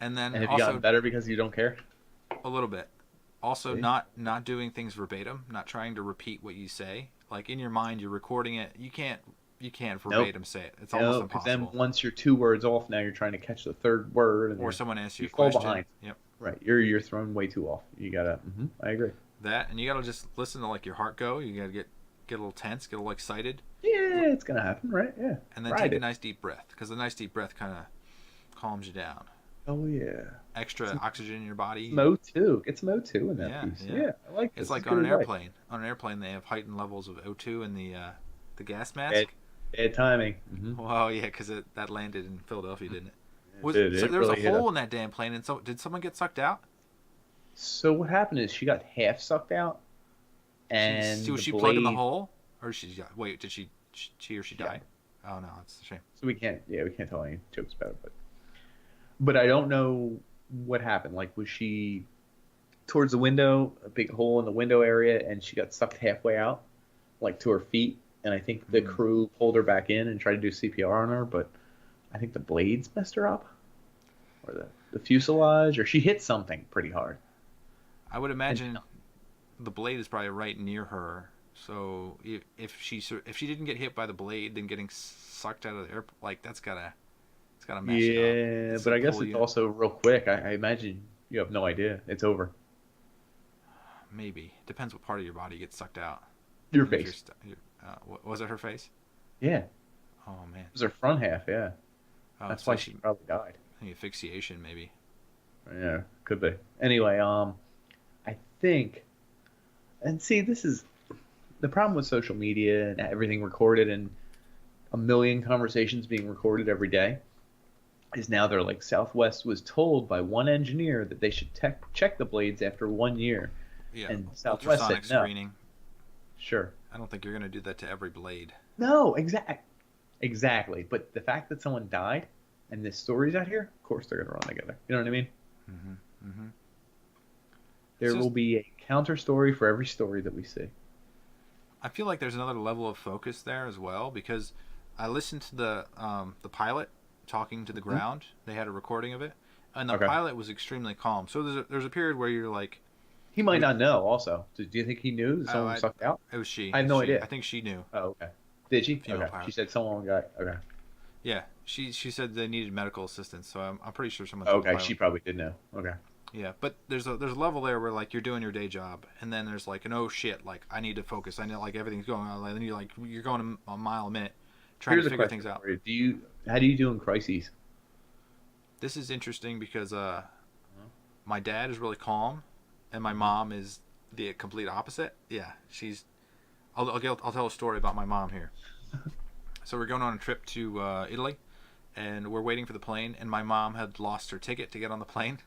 and then And have you also gotten better because you don't care? a little bit. Also, See? not doing things verbatim, not trying to repeat what you say. Like in your mind, you're recording it. You can't verbatim say it. It's almost Because impossible. then once you're 2 words off, now you're trying to catch the third word, and Or someone asks you a fall question. behind. Yep. Right, you're thrown way too off. You gotta. I agree. That, and you gotta just listen to like your heart go. You gotta get a little tense, get a little excited, Yeah, it's gonna happen, right? Yeah. and then take a nice deep breath, because the nice deep breath kind of calms you down. Oh yeah. Extra oxygen in your body. Some O2. Get some O2 in that piece. yeah. Yeah, I like this. It's like It's on an good advice. airplane. On an airplane, they have heightened levels of O2 in the gas mask. Bad timing. Well, yeah, because that landed in Philadelphia, didn't it? Did. So It there was really a hit hole in that damn plane, and so did someone get sucked out? So what happened is she got half sucked out, and Was she the plugged in the blade- hole, or did she or she die? Oh no, it's a shame. So we can't tell any jokes about it, but I don't know what happened. Like, was she towards the window, a big hole in the window area, and she got sucked halfway out, like to her feet, and I think the crew pulled her back in and tried to do CPR on her, but I think the blades messed her up, or the fuselage, or she hit something pretty hard. I would imagine the blade is probably right near her. So if she didn't get hit by the blade, then getting sucked out of the air, like it's gotta mess you up. Yeah, but I guess it's also real quick. I imagine you have no idea. It's over. Maybe depends what part of your body gets sucked out. Your If you're face. Was it her face? Yeah, Oh man, it was her front half. Yeah, oh, that's so why she probably died. I think asphyxiation maybe. Yeah, could be. Anyway, I think, and see, this is the problem with social media and everything recorded and a million conversations being recorded every day. Is now they're like, Southwest was told by one engineer that they should check the blades after 1 year. Yeah, And Southwest ultrasonic said no. screening. Sure. I don't think you're gonna do that to every blade. No, exactly. But the fact that someone died and this story's out here, of course they're gonna run together. You know what I mean? There will be a counter story for every story that we see. I feel like there's another level of focus there as well, because I listened to the pilot talking to the ground. They had a recording of it, and the Okay. pilot was extremely calm. So there's a period where you're like, He might not know. Also, do you think he knew that oh, someone sucked out? it was she. I have It's no she. idea. I think she knew. Oh, okay. Did she? Female Okay. pilot. She said someone got. Okay. Yeah, she said they needed medical assistance. So I'm pretty sure someone told the Okay. pilot. She probably did know. Okay. Yeah, but there's a level there where like you're doing your day job, and then there's like an oh shit, like I need to focus. I know like everything's going on, and then you're going a mile a minute, trying Here's to a figure question things out. for you. How do you do in crises? This is interesting because my dad is really calm, and my mom is the complete opposite. Yeah, she's. I'll tell a story about my mom here. So we're going on a trip to Italy, and we're waiting for the plane, and my mom had lost her ticket to get on the plane,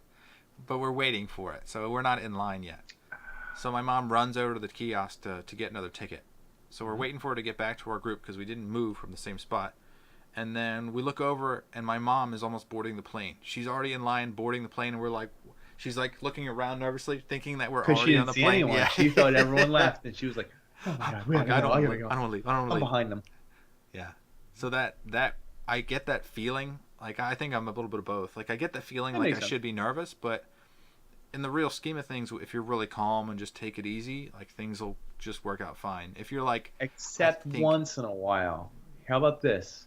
but we're waiting for it, so we're not in line yet. So my mom runs over to the kiosk to get another ticket. So we're waiting for her to get back to our group because we didn't move from the same spot. And then we look over, and my mom is almost boarding the plane. She's already in line boarding the plane, and we're like, she's like looking around nervously, thinking that we're Because she already on didn't the see plane. anyone. Yeah. She thought everyone left, and she was like, "Oh my god, Like, I don't gotta want go. to leave. I don't want to I'm leave. behind them." Yeah. So that I get that feeling. Like I think I'm a little bit of both. Like I get that feeling That like makes I sense. should be nervous, but in the real scheme of things, if you're really calm and just take it easy, like things will just work out fine. If you're like, Except once in a while. How about this?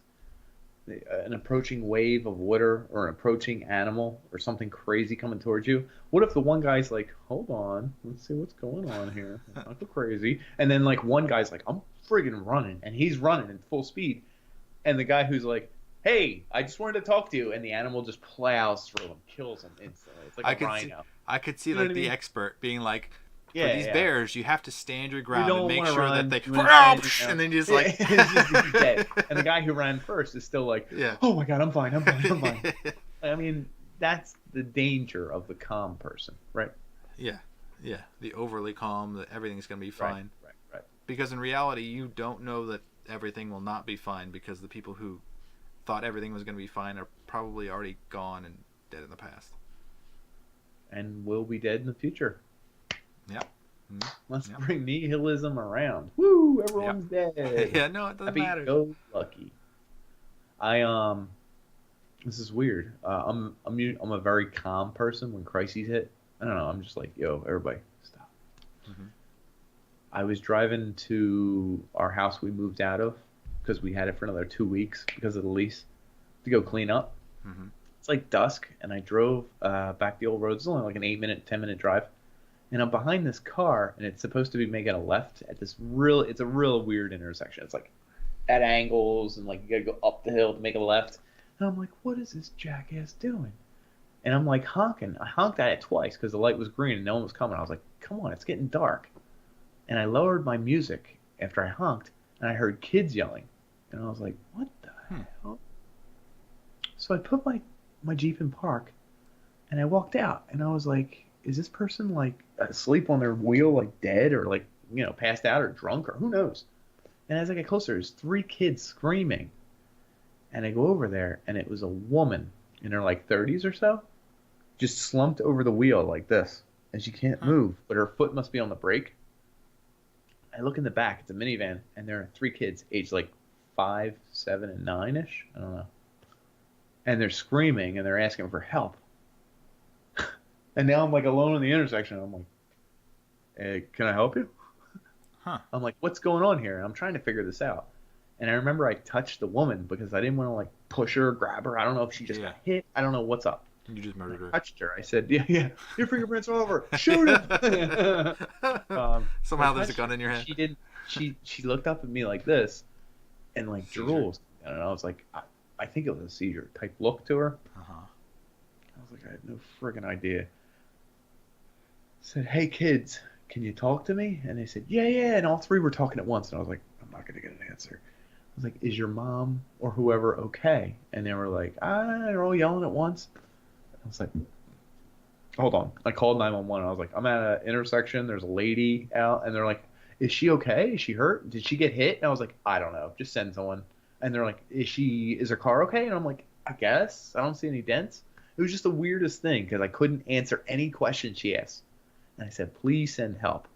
An approaching wave of water or an approaching animal or something crazy coming towards you. What if the one guy's like, hold on, let's see what's going on here. Let's not go crazy. And then like one guy's like, I'm friggin' running, and he's running at full speed. And the guy who's like, hey, I just wanted to talk to you, and the animal just plows through him, kills him instantly. It's like a rhino. I could see You know like what I the mean? expert being like, for Yeah, these yeah. bears, you have to stand your ground don't and make wanna sure run, that they, you wanna stand your and then ground. you just like, It's just dead. And the guy who ran first is still like, Yeah. oh my god, I'm fine. I mean, that's the danger of the calm person, right? yeah, the overly calm, that everything's gonna be fine. Right. Because in reality, you don't know that everything will not be fine because the people who thought everything was gonna be fine are probably already gone and dead in the past. And will be dead in the future. Yeah. Mm-hmm. Let's Yep. bring nihilism around. Woo! Everyone's dead. Yeah, no, it doesn't Happy matter. go lucky. This is weird. I'm a very calm person when crises hit. I don't know. I'm just like, yo, everybody, stop. Mhm. I was driving to our house we moved out of because we had it for another 2 weeks because of the lease to go clean up. Mhm. It's like dusk, and I drove back the old road. It's only like an 8-minute, 10-minute drive. And I'm behind this car, and it's supposed to be making a left at this it's a real weird intersection. It's like at angles, and like you gotta go up the hill to make a left. And I'm like, what is this jackass doing? And I'm like honking. I honked at it twice because the light was green and no one was coming. I was like, come on, it's getting dark. And I lowered my music after I honked, and I heard kids yelling. And I was like, what the hell? So I put my Jeep in park, and I walked out, and I was like, is this person like asleep on their wheel, like dead, or like, you know, passed out or drunk, or who knows? And as I get closer, there's 3 kids screaming. And I go over there, and it was a woman in her like 30s or so, just slumped over the wheel like this, and she can't move, but her foot must be on the brake. I look in the back, it's a minivan, and there are 3 kids, aged like 5, 7, and 9-ish. I don't know. And they're screaming, and they're asking for help. And now I'm like alone in the intersection. I'm like, hey, can I help you? Huh. I'm like, what's going on here? And I'm trying to figure this out. And I remember I touched the woman because I didn't want to like push her or grab her. I don't know if she just got hit. I don't know what's up. You just murdered her. I touched her. I said, yeah, your fingerprints are all over. Shoot him. Somehow I there's a touched gun in her. your hand. She didn't. She looked up at me like this, and like Seizure. drools. And I was like, I think it was a seizure type look to her. Uh-huh. I was like, I have no friggin' idea. I said, hey kids, can you talk to me? And they said, yeah. And all 3 were talking at once. And I was like, I'm not gonna get an answer. I was like, is your mom or whoever okay? And they were like, they're all yelling at once. I was like, hold on. I called 911. I was like, I'm at an intersection. There's a lady out. And they're like, is she okay? Is she hurt? Did she get hit? And I was like, I don't know. Just send someone. And they're like, is her car okay? And I'm like, I guess. I don't see any dents. It was just the weirdest thing because I couldn't answer any question she asked. And I said, please send help.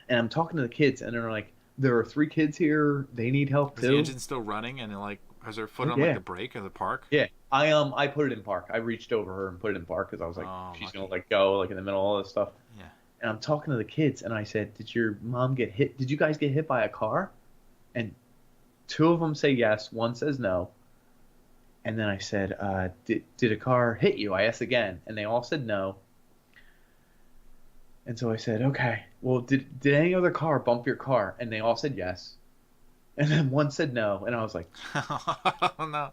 And I'm talking to the kids, and they're like, there are 3 kids here. They need help Is the too. engine still running and like Has her foot Oh, on like yeah. the brake of the park? Yeah. I put it in park. I reached over her and put it in park because I was like, Oh, she's lucky. gonna like go like in the middle of all this stuff. Yeah. And I'm talking to the kids and I said, "Did your mom get hit? Did you guys get hit by a car?" And two of them say yes, one says no. And then I said, did a car hit you? I asked again, and they all said no. And so I said, okay, well, did any other car bump your car? And they all said yes. And then one said no, and I was like, Oh no.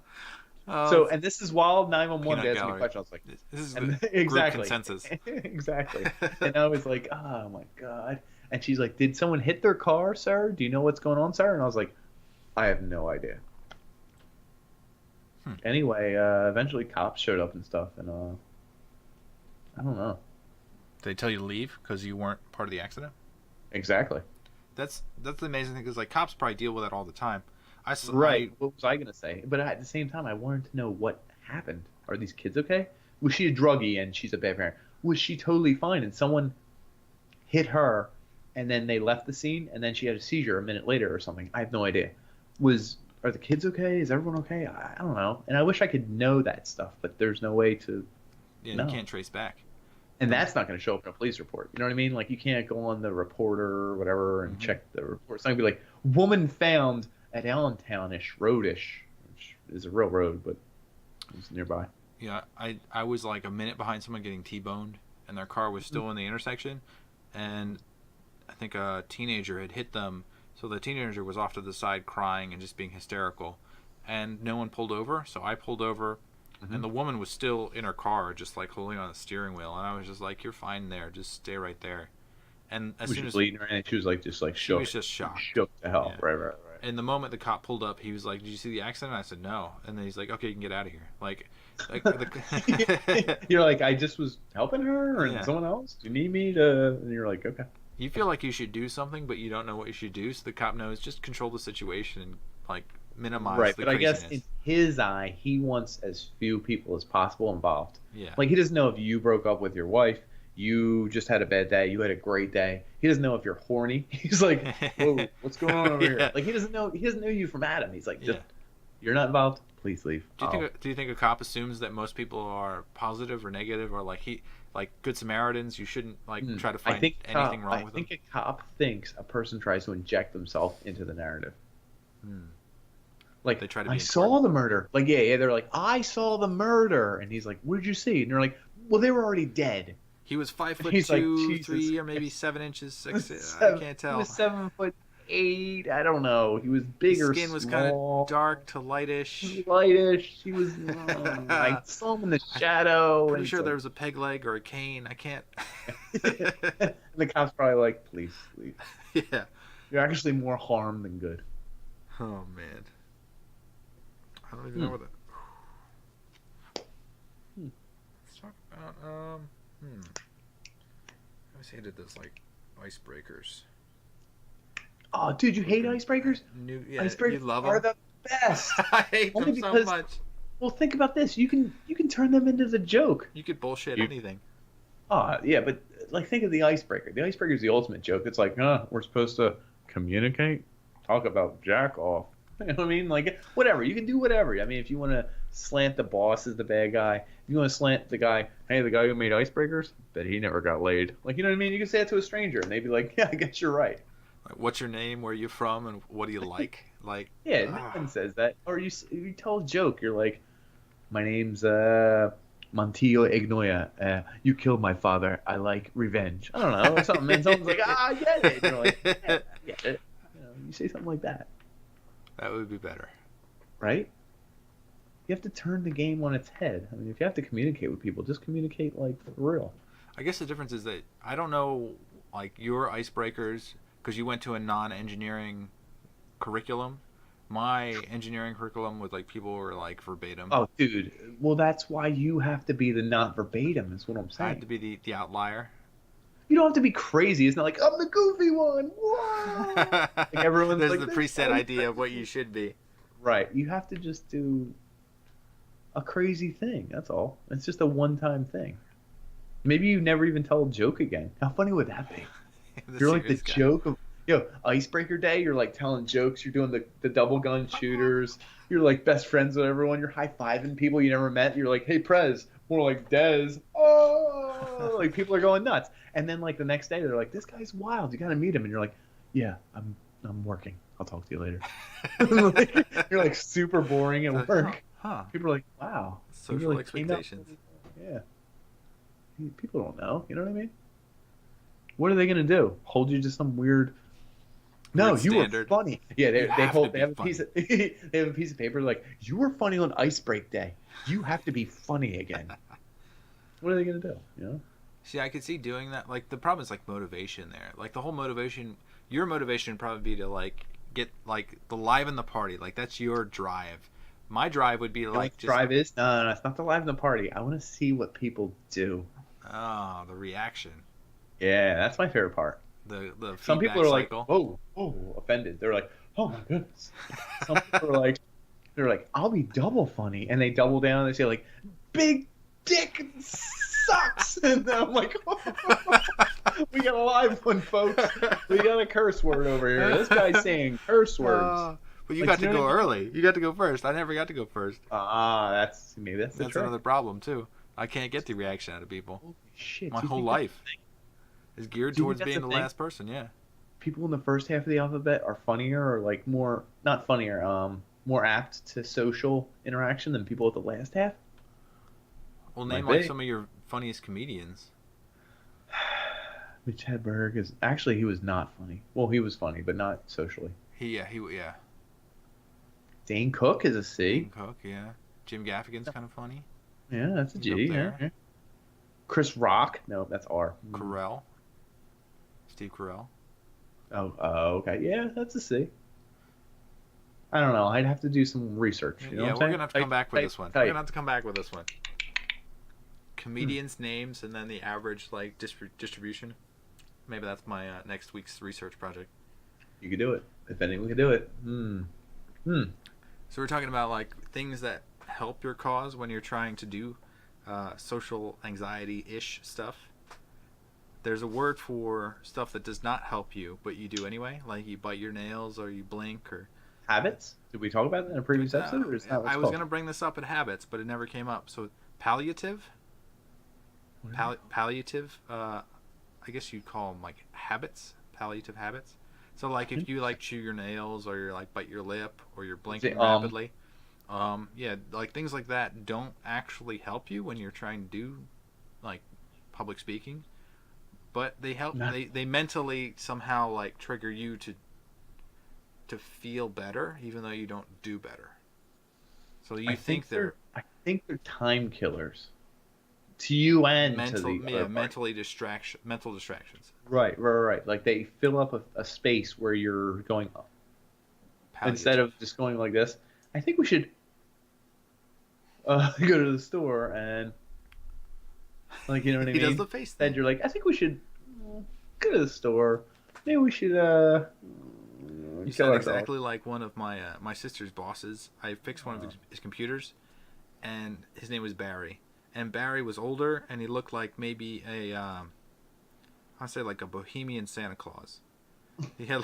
Oh, so, and this is while 911 peanut asked me a gallery. question. I was like, This is the and group exactly, consensus. exactly. And I was like, oh my God. And she's like, did someone hit their car, sir? Do you know what's going on, sir? And I was like, I have no idea. Anyway, eventually cops showed up and stuff, and I don't know. They tell you to leave because you weren't part of the accident. Exactly. That's the amazing thing, because like cops probably deal with that all the time. Right. What was I gonna say? But at the same time, I wanted to know what happened. Are these kids okay? Was she a druggie and she's a bad parent? Was she totally fine and someone hit her, and then they left the scene, and then she had a seizure a minute later or something? I have no idea. Are the kids okay? Is everyone okay? I don't know. And I wish I could know that stuff, but there's no way to. Yeah, know. you can't trace back. And that's not going to show up in a police report. You know what I mean? Like, you can't go on the reporter or whatever and check the report. It's not going to be like, woman found at Allentownish Roadish, which is a real road, but it's nearby. Yeah, I was like a minute behind someone getting T-boned, and their car was still in the intersection, and I think a teenager had hit them, so the teenager was off to the side crying and just being hysterical, and no one pulled over, so I pulled over, and the woman was still in her car, just like holding on the steering wheel, and I was just like, "You're fine there, just stay right there." And as soon as bleeding, right? And she was like, just like shook. She was just shocked. Shook to hell. Yeah. Right. And the moment the cop pulled up, he was like, "Did you see the accident?" I said, "No." And then he's like, "Okay, you can get out of here." Like You're like, I just was helping her, and Yeah. someone else. Do you need me to? And you're like, okay. You feel like you should do something, but you don't know what you should do. So the cop knows, just control the situation and like minimize Right, the but I craziness. guess in his eye, he wants as few people as possible involved. Yeah. Like, he doesn't know if you broke up with your wife, you just had a bad day, you had a great day. He doesn't know if you're horny. He's like, whoa, what's going on over here? Like, he doesn't know you from Adam. He's like, just, you're not involved, please leave. Do you think a cop assumes that most people are positive or negative, or like good Samaritans? You shouldn't like try to find anything wrong with them. I think a cop thinks a person tries to inject themselves into the narrative. Like, they try to be I saw the murder. Like, yeah, they're like, I saw the murder. And he's like, what did you see? And they're like, well, they were already dead. He was 5'2", He's like, Jesus 3, or maybe 7 inches, 6. I can't tell. He was 7'8". I don't know. He was big or small. His skin was kind of dark to lightish. Lightish. He was. I saw him in the shadow. Pretty sure there was a peg leg or a cane. I can't. And the cop's probably like, please leave. Yeah. You're actually more harm than good. Oh man. I don't even know what that. Let's talk about I always hated those like icebreakers. Oh, dude, you hate icebreakers? Icebreakers you love are them? the best. I hate Only them so because- much. Well, think about this. You can turn them into the joke. You could bullshit anything. Yeah, but like, think of the icebreaker. The icebreaker is the ultimate joke. It's like, we're supposed to communicate, talk about jack off. You know what I mean? Like, whatever. You can do whatever. I mean, if you want to slant the boss as the bad guy, if you want to slant the guy, hey, the guy who made icebreakers, bet he never got laid. Like, you know what I mean? You can say it to a stranger, and they'd be like, yeah, I guess you're right. Like, what's your name? Where are you from? And what do you like? Like, Yeah, no one says that. Or you tell a joke. You're like, my name's monteagle ignoya. You killed my father. I like revenge. I don't know, or something. And someone's like, I get it. And you're like, yeah, I get it. You say something like that. That would be better. Right? You have to turn the game on its head. I mean, if you have to communicate with people, just communicate like for real. I guess the difference is that I don't know, like, your icebreakers, because you went to a non-engineering curriculum. My engineering curriculum was like, people were like verbatim. Oh, dude. Well, that's why you have to be the not verbatim, is what I'm saying. I had to be the outlier. You don't have to be crazy. It's not like, I'm the goofy one. Whoa! Like, everyone's There's like, the preset idea of what you should be. Right. You have to just do a crazy thing. That's all. It's just a one-time thing. Maybe you never even tell a joke again. How funny would that be? You're like the guy. joke of Yo, icebreaker day, you're like telling jokes, you're doing the double gun shooters, you're like best friends with everyone, you're high-fiving people you never met, you're like, hey, Prez, more like Dez. Oh, like people are going nuts. And then like the next day, they're like, this guy's wild, you got to meet him. And you're like, yeah, I'm working. I'll talk to you later. You're like super boring at work. Huh. People are like, wow. You Social really came out- expectations. Yeah. People don't know. You know what I mean? What are they gonna do? Hold you to some weird? No, Weird you standard. were funny. Yeah, You have to they be have a piece of they have a piece of paper like you were funny on ice break day. You have to be funny again. What are they gonna do? You know? See, I could see doing that. Like, the problem is like motivation there. Like, the whole motivation, your motivation would probably be to like get like the live in the party. Like, that's your drive. My drive would be to, like, just drive is no, it's not the live in the party. I want to see what people do. the reaction, Yeah, that's my favorite part. the Some feedback people are cycle. like, whoa, offended. They're like, oh my goodness. Some people are like, I'll be double funny, and they double down. And they say like, big dick sucks, and then I'm like, we got a live one, folks. We got a curse word over here. This guy's saying curse words. But you Like, got to go early. You got to go first. I never got to go first. That's the That's trick. another problem too. I can't get the reaction out of people. Holy shit! My do you whole think that's life the thing? is geared Do you towards think that's being the the thing? last person. Yeah. People in the first half of the alphabet are funnier, or like more not funnier, more apt to social interaction than people at the last half. Well, Might name like be. some of your funniest comedians. Mitch Hedberg is actually he was not funny. Well, he was funny, but not socially. Yeah. Dane Cook is a C. Dean Cook, yeah. Jim Gaffigan's kind of funny. Yeah, that's a He's G. up Yeah, there. yeah. Chris Rock. No, that's R. Carell. Steve Carell. Okay. Yeah, that's a C. I don't know. I'd have to do some research. You know Yeah, what we're I'm gonna have to come back with this one. Type. We're gonna have to come back with this one. Comedians' names and then the average like distribution. Maybe that's my next week's research project. You could do it. If anyone could do it. So we're talking about like things that help your cause when you're trying to do social anxiety-ish stuff. There's a word for stuff that does not help you, but you do anyway. Like you bite your nails or you blink or. Habits? Did we talk about that in a previous episode? Or is that what's I was called? going to bring this up at habits, but it never came up. So palliative. Palliative. I guess you'd call them like habits. Palliative habits. So like if you like chew your nails or you like bite your lip or you're blinking rapidly, yeah, like things like that don't actually help you when you're trying to do like public speaking, but they help. They mentally somehow like trigger you to feel better, even though you don't do better. So you think they're I think they're time killers. To you and mental, to the other party. mental distractions. Right. Like they fill up a space where you're going up. Instead of just going like this. I think we should go to the store and like you know what I mean. He does the face thing. And you're like, I think we should go to the store. Maybe we should. You sound exactly like one of my my sister's bosses. I fixed one of his computers, and his name was Barry. And Barry was older, and he looked like maybe I'd say like a bohemian Santa Claus. He had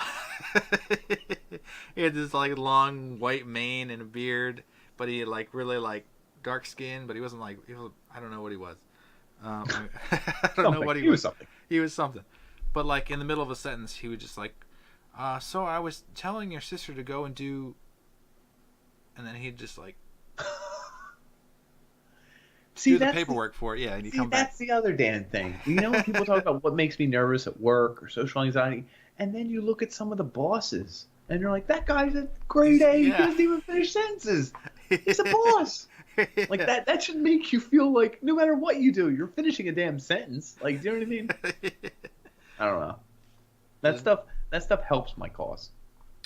he had this like long white mane and a beard, but he had like really like dark skin. But he wasn't like I don't know what he was. I don't know what he was. Something. He was something. But like in the middle of a sentence, he would just like. So I was telling your sister to go and do, and then he'd just like do the paperwork for it. Yeah, and he'd come back. That's the other damn thing. You know when people talk about what makes me nervous at work or social anxiety, and then you look at some of the bosses, and you're like, that guy's a grade A. He doesn't even finish sentences. He's a boss. Like that should make you feel like no matter what you do, you're finishing a damn sentence. Like, do you know what I mean? I don't know. That stuff helps my cause.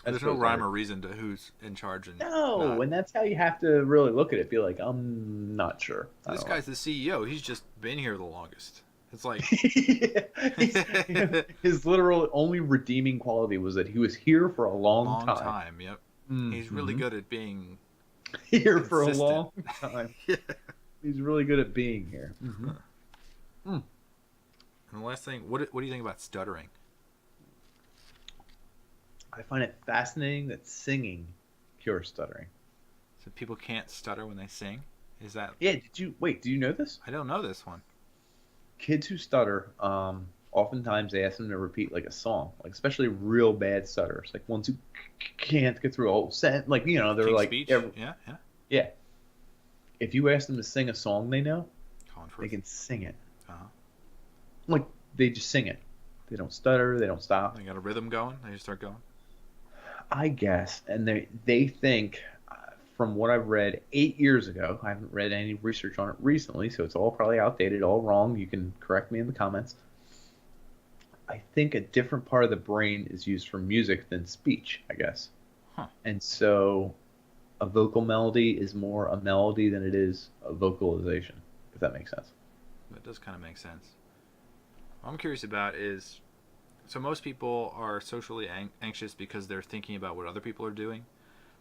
There's no rhyme or reason to who's in charge. And and that's how you have to really look at it. Be like, I'm not sure. This guy's the CEO. He's just been here the longest. It's like his literal only redeeming quality was that he was here for a long time. Yep. Mm-hmm. He's really good at being here consistent. For a long time. Yeah. He's really good at being here. Mm-hmm. And the last thing, what do you think about stuttering? I find it fascinating that singing cures stuttering. So people can't stutter when they sing. Is that? Yeah, do you know this? I don't know this one. Kids who stutter, oftentimes they ask them to repeat like a song, like especially real bad stutters, like ones who can't get through a whole sentence, like they're King's like, Speech. Yeah, yeah. yeah. If you ask them to sing a song they know, Calling for they it. can sing it. Uh-huh. Like they just sing it. They don't stutter. They don't stop. They got a rhythm going. They just start going. I guess, and they think, from what I've read 8 years ago, I haven't read any research on it recently, so it's all probably outdated, all wrong. You can correct me in the comments. I think a different part of the brain is used for music than speech, I guess. Huh. And so a vocal melody is more a melody than it is a vocalization, if that makes sense. That does kind of make sense. What I'm curious about is, so most people are socially anxious because they're thinking about what other people are doing.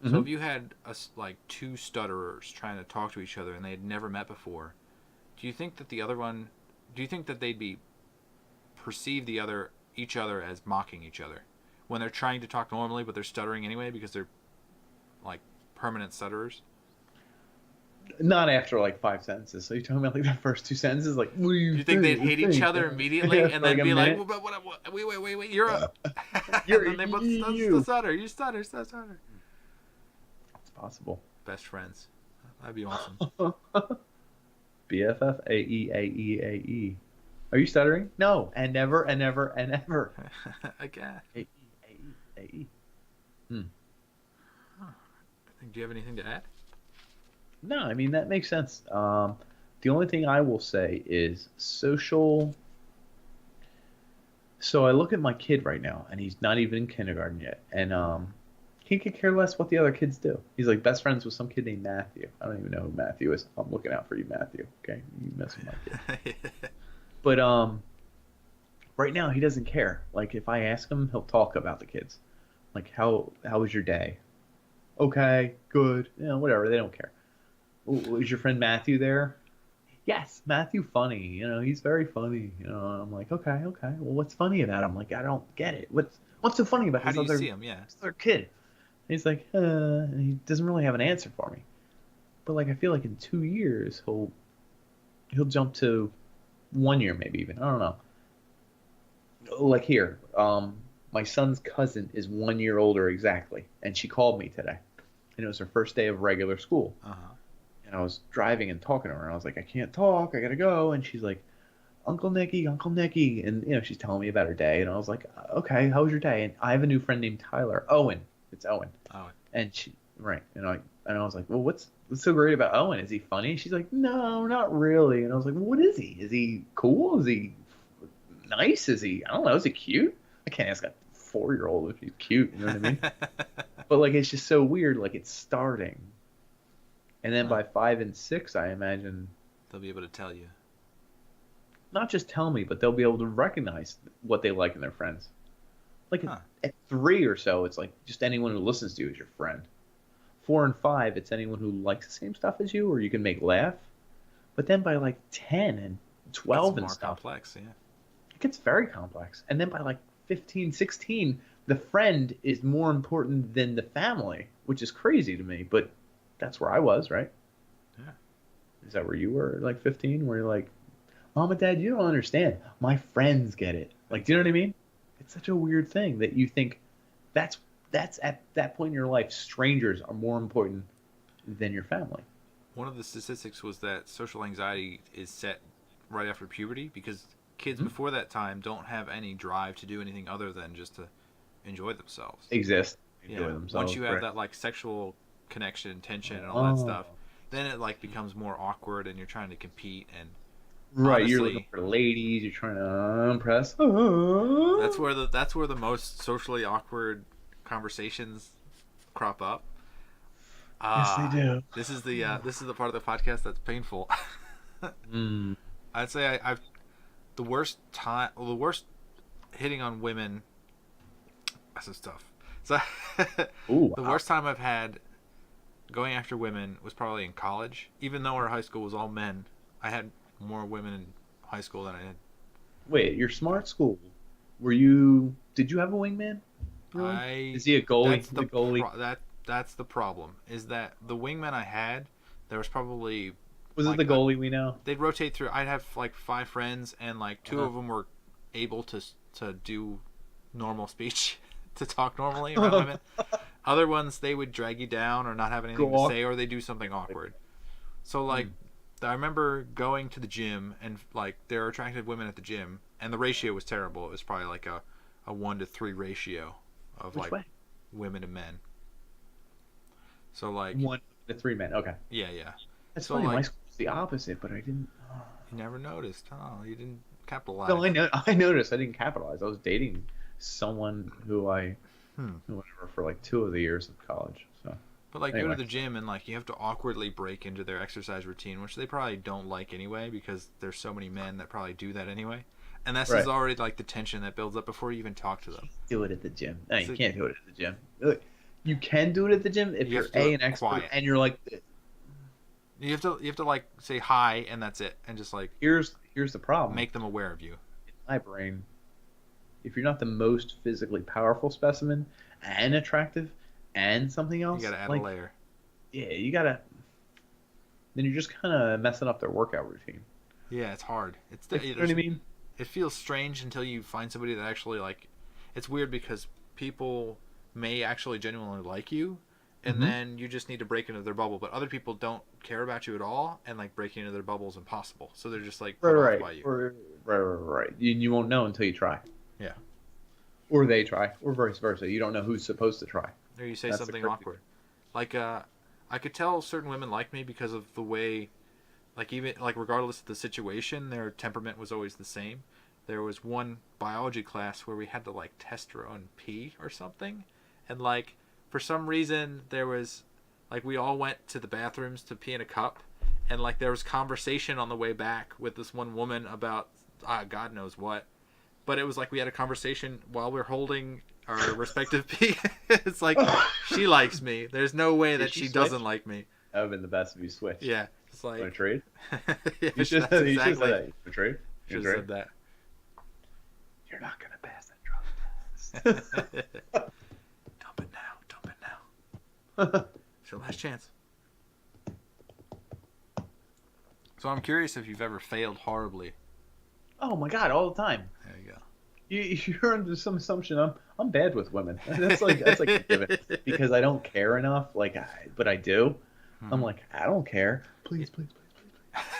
So Mm-hmm. if you had like two stutterers trying to talk to each other and they had never met before, do you think that they'd be perceive each other as mocking each other when they're trying to talk normally but they're stuttering anyway because they're like permanent stutterers? Not after like 5 sentences. So you're talking about like the first 2 sentences, like, what do Do you think they'd hate each other immediately and then like be like, minute? wait, you're up. You're And then they both you. stutter. You stutter. It's possible. Best friends. That'd be awesome. BFF AE. Are you stuttering? No, and never and never and ever. Again. AE. Do you have anything to add? No, I mean that makes sense. The only thing I will say is social. So I look at my kid right now, and he's not even in kindergarten yet, and he could care less what the other kids do. He's like best friends with some kid named Matthew. I don't even know who Matthew is. I'm looking out for you, Matthew. Okay, you mess with my kid. But right now he doesn't care. Like if I ask him, he'll talk about the kids. Like how was your day? Okay, good. Whatever. They don't care. Is your friend Matthew there? Yes, Matthew funny. He's very funny. I'm like, okay. Well, what's funny about him? Like, I don't get it. What's so funny about How this do you see him? Yeah. this other kid? And he's like, and he doesn't really have an answer for me. But like, I feel like in 2 years he'll jump to 1 year, maybe even. I don't know. Like here, my son's cousin is 1 year older exactly, and she called me today, and it was her first day of regular school. Uh-huh. And I was driving and talking to her, and I was like, I can't talk, I gotta go. And she's like, Uncle Nicky, and she's telling me about her day, and I was like, okay, how was your day? And I have a new friend named Tyler, Owen. It's Owen. Oh. And I was like, well, what's so great about Owen? Is he funny? She's like, no, not really. And I was like, well, what is he? Is he cool? Is he nice? Is he, I don't know, is he cute? I can't ask a 4-year-old if he's cute, you know what I mean? But like, it's just so weird. Like, it's starting. And then by 5 and 6, I imagine they'll be able to tell you. Not just tell me, but they'll be able to recognize what they like in their friends. Like at 3 or so, it's like just anyone who listens to you is your friend. 4 and 5, it's anyone who likes the same stuff as you or you can make laugh. But then by like 10 and 12 and more stuff, complex, yeah. it gets very complex. And then by like 15, 16, the friend is more important than the family, which is crazy to me. But that's where I was, right? Yeah. Is that where you were, like 15, where you're like, Mom and Dad, you don't understand. My friends get it. Like, do you know what I mean? It's such a weird thing that you think that's at that point in your life, strangers are more important than your family. One of the statistics was that social anxiety is set right after puberty because kids before that time don't have any drive to do anything other than just to enjoy themselves. Enjoy themselves. Once you have that like sexual connection, tension, and all that stuff, then it like becomes more awkward, and you're trying to compete and. Right, honestly, you're looking for ladies. You're trying to impress. That's where the most socially awkward conversations crop up. Yes, they do. This is the part of the podcast that's painful. I'd say I've the worst hitting on women. This is tough. So the worst time I've had going after women was probably in college. Even though our high school was all men, I had more women in high school than I did. Wait, your smart school. Did you have a wingman? I Is he a goalie? That's the that's the problem. Is that the wingmen I had, there was probably Was it like the goalie we know? they'd rotate through. I'd have like 5 friends, and like 2 of them were able to do normal speech, to talk normally around women. Other ones, they would drag you down or not have anything to say, or they do something awkward. So like, I remember going to the gym, and like there are attractive women at the gym, and the ratio was terrible. It was probably like a 1-to-3 ratio of Which like way? women to men. So like 1 to 3 men. Okay. yeah. That's So, funny. like, My school was the opposite, but I didn't. You never noticed. Oh, you didn't capitalize. No, I know. I noticed. I didn't capitalize. I was dating someone who I, whatever, for like 2 of the years of college. So. But like Anyway. go to the gym and like you have to awkwardly break into their exercise routine, which they probably don't like anyway because there's so many men that probably do that anyway. And this Right. is already like the tension that builds up before you even talk to them. Do it at the gym. No, you So- can't do it at the gym. Look, you can do it at the gym if You you're have to do it an expert quiet. and you're like, You have to like say hi and that's it, and just like here's the problem. make them aware of you. In my brain, if you're not the most physically powerful specimen and attractive and something else, You gotta add like, a layer. yeah, you gotta. Then you're just kind of messing up their workout routine. Yeah, it's hard. It's You know what I mean? It feels strange until you find somebody that actually like. It's weird because people may actually genuinely like you, and then you just need to break into their bubble. But other people don't care about you at all, and like breaking into their bubble is impossible. So they're just like put off by you. Right. You won't know until you try. Yeah. Or they try, or vice versa. You don't know who's supposed to try. Or you say That's the something crazy awkward. Like I could tell certain women like me because of the way, like even like regardless of the situation, their temperament was always the same. There was one biology class where we had to like test our own pee or something, and like for some reason there was like we all went to the bathrooms to pee in a cup, and like there was conversation on the way back with this one woman about God knows what, but it was like we had a conversation while we're holding our respective pee. It's like she likes me. There's no way that she doesn't like me. That would have been the best if you switched. Yeah, it's like Want to trade? yeah, You should that's have exactly. said that. You want to trade? Should have said that. You're not gonna pass that drug test. Dump it now. It's your last chance. So I'm curious if you've ever failed horribly. Oh my god, all the time. There you go. You're under some assumption I'm bad with women. That's like a given because I don't care enough. But I do. I'm like, I don't care. Please.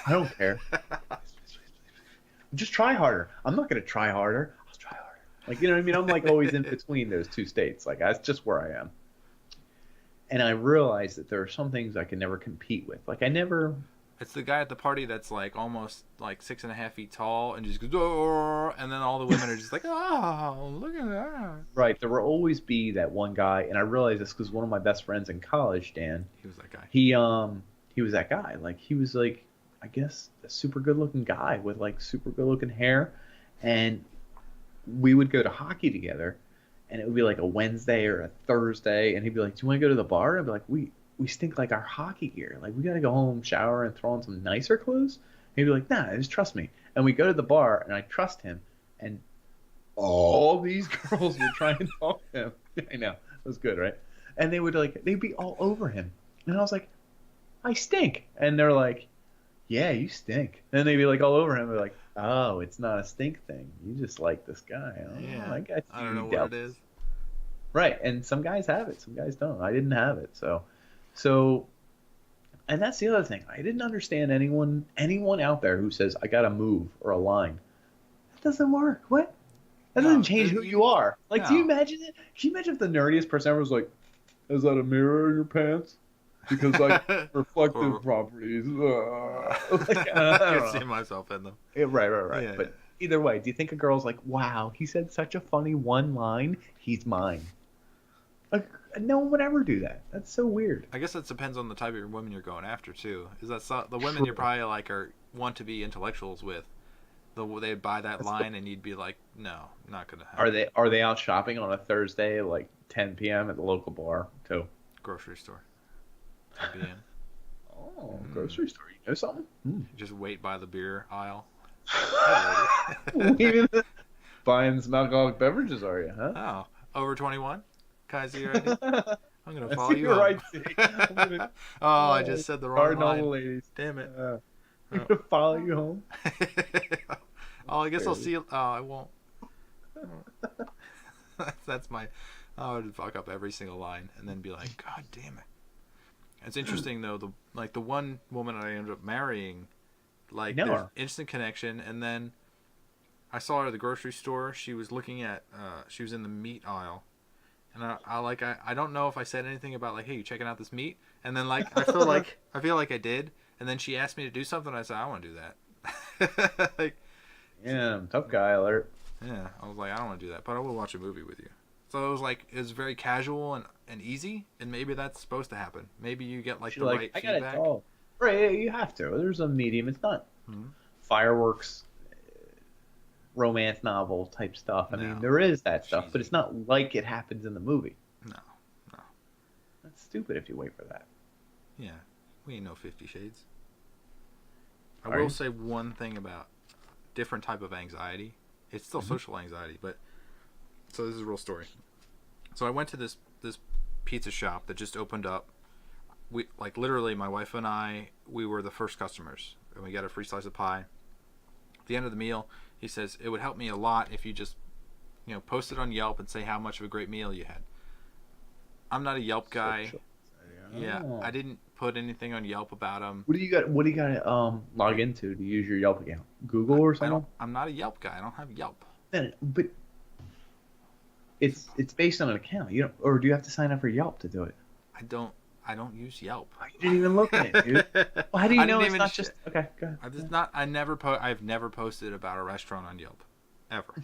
I don't care. Just try harder. I'm not gonna try harder. I'll try harder. Like, you know what I mean? I'm like always in between those two states. Like, that's just where I am. And I realize that there are some things I can never compete with. Like, I never. It's the guy at the party that's like almost like 6.5 feet tall and just goes, "Oh," and then all the women are just like, oh, look at that. Right. There will always be that one guy, and I realize this because one of my best friends in college, Dan. He was that guy. He was that guy. Like, he was like, I guess, a super good looking guy with like super good looking hair, and we would go to hockey together, and it would be like a Wednesday or a Thursday, and he'd be like, "Do you want to go to the bar?" And I'd be like, We stink like our hockey gear. Like, we gotta go home, shower, and throw on some nicer clothes. And he'd be like, "Nah, just trust me." And we go to the bar, and I trust him, and all these girls would try and talk to him. I know, it was good, right? And they'd be all over him, and I was like, "I stink," and they're like, "Yeah, you stink." And they'd be like all over him. They're like, "Oh, it's not a stink thing. You just like this guy." Oh, Yeah. I got you. I don't know devil. what it is. Right, and some guys have it, some guys don't. I didn't have it, so, and that's the other thing. I didn't understand anyone out there who says I got to move or a line. That doesn't work. What? That doesn't change who you are. Like, do you imagine it? Can you imagine if the nerdiest person ever was like, "Is that a mirror in your pants? Because like reflective properties." Like, I can see myself in them. Right. Yeah, But either way, do you think a girl's like, "Wow, he said such a funny one line. He's mine." Like, no one would ever do that. That's so weird. I guess that depends on the type of women you're going after too. Is that the women you're probably like want to be intellectuals with? They buy that line and you'd be like, no, not gonna happen. Are they out shopping on a Thursday at like 10 p.m. at the local bar too? Grocery store. 10 p.m. Oh, grocery store. You know something? You just wait by the beer aisle. Buying some alcoholic beverages, are you? Huh? Over 21? Can I see your ID? I'm gonna follow see you your home. ID. I'm gonna, Oh, I just said the wrong guarding all the line. ladies. Damn it. I'm Oh. gonna follow you home. Oh, I guess I'll see you. Oh, I won't. That's my. I would fuck up every single line and then be like, God damn it. It's interesting though. The one woman I ended up marrying, like there's instant connection, and then I saw her at the grocery store. She was looking at. She was in the meat aisle, and I don't know if I said anything about like, hey, you checking out this meat? And then like I feel like I did, and then she asked me to do something. And I said I want to do that. Like, yeah, tough guy alert. yeah, I was like, I don't want to do that, but I will watch a movie with you. So it was very casual and easy, and maybe that's supposed to happen. Maybe you get like She's the like, right I feedback. got a dog. Right, you have to. There's a medium. It's not fireworks, romance novel type stuff. I mean, there is that stuff, but it's not like it happens in the movie. No. That's stupid if you wait for that. Yeah, we ain't no 50 Shades. I will say one thing about different type of anxiety. It's still social anxiety, but so this is a real story. So I went to this pizza shop that just opened up. We like literally my wife and I, we were the first customers, and we got a free slice of pie. At the end of the meal, he says it would help me a lot if you just, post it on Yelp and say how much of a great meal you had. I'm not a Yelp guy. Yeah, I didn't put anything on Yelp about them. What do you got to log into to use your Yelp account? Google or something? I'm not a Yelp guy. I don't have Yelp. But it's based on an account. Or do you have to sign up for Yelp to do it? I don't use Yelp. You didn't even look at it, dude. Well, how do you know it's not just okay? Go ahead. I've never posted about a restaurant on Yelp, ever.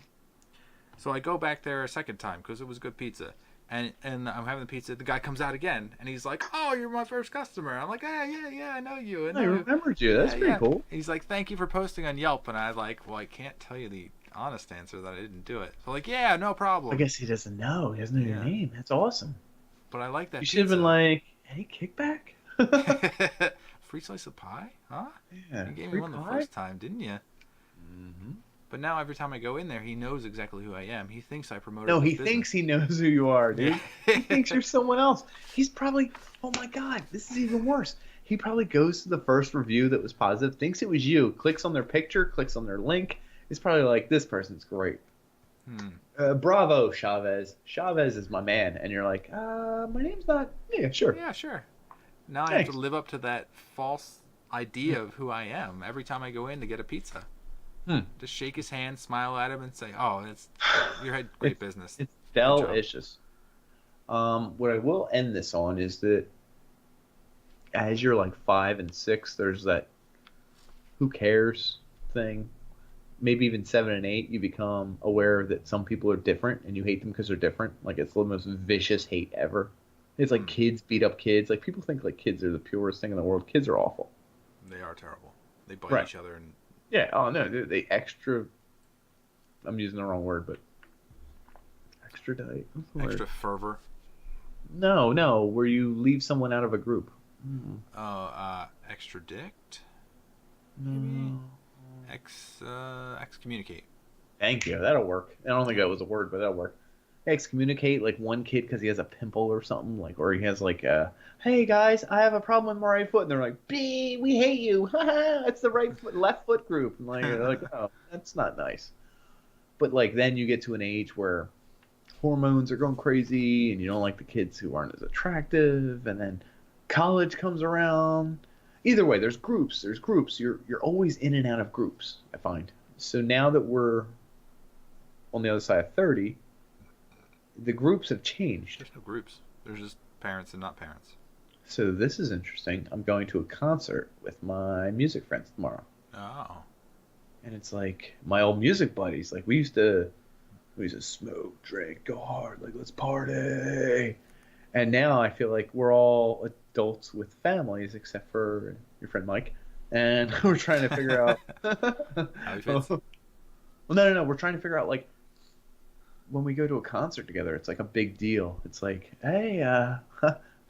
So I go back there a second time because it was good pizza, and I'm having the pizza. The guy comes out again, and he's like, "Oh, you're my first customer." I'm like, yeah, I know you. I remembered you. That's pretty cool. And he's like, "Thank you for posting on Yelp," and I was like, "Well, I can't tell you the honest answer that I didn't do it." So like, yeah, no problem. I guess he doesn't know. He doesn't know your name. That's awesome. But I like that. You should have been like, "Hey, kickback." Free slice of pie, huh? Yeah. You gave me one the first time, didn't you? Mm-hmm. But now every time I go in there, he knows exactly who I am. He thinks I promoted. No, he business. thinks he knows who you are, dude. He thinks you're someone else. He's probably, oh my God, this is even worse. He probably goes to the first review that was positive, thinks it was you, clicks on their picture, clicks on their link. He's probably like, this person's great. Bravo, Chavez. Chavez is my man. And you're like, my name's not. Yeah, sure. Yeah, sure. Now I have to live up to that false idea of who I am every time I go in to get a pizza. Just shake his hand, smile at him, and say, "Oh, you had great business." It's delicious. What I will end this on is that as you're like 5 and 6, there's that who cares thing. Maybe even 7 and 8, you become aware that some people are different and you hate them because they're different. Like it's the most vicious hate ever. It's like kids beat up kids. Like people think like kids are the purest thing in the world. Kids are awful. They are terrible. They bite each other and. Yeah. Oh no. They extra. I'm using the wrong word, but extradite. Extra fervor. No. Where you leave someone out of a group. Extradict. Maybe. Excommunicate. Thank you. That'll work. I don't think that was a word, but that'll work. Excommunicate like one kid because he has a pimple or something, like, or he has like hey guys, I have a problem with my right foot, and they're like, "B, we hate you." It's the right foot, left foot group, and like, oh, that's not nice. But like then you get to an age where hormones are going crazy, and you don't like the kids who aren't as attractive, and then college comes around. Either way, there's groups. You're always in and out of groups, I find. So now that we're on the other side of 30. The groups have changed. There's no groups. There's just parents and not parents. So this is interesting. I'm going to a concert with my music friends tomorrow. Oh. And it's like my old music buddies. Like we used to smoke, drink, go hard. Like let's party. And now I feel like we're all adults with families, except for your friend Mike. And we're trying to figure out. How he fits. Well, no. We're trying to figure out like. When we go to a concert together, it's like a big deal. It's like, hey, I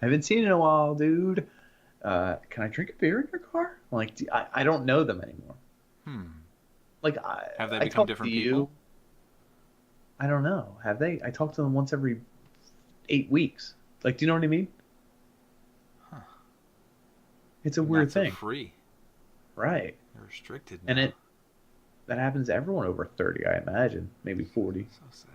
haven't seen you in a while, dude. Can I drink a beer in your car? Like, I don't know them anymore. Like, have they become different people? I don't know. Have they? I talk to them once every 8 weeks. Like, do you know what I mean? Huh. It's a weird Nuts thing. are free. Right. They're restricted now. And that happens to everyone over 30, I imagine. Maybe 40. So sad.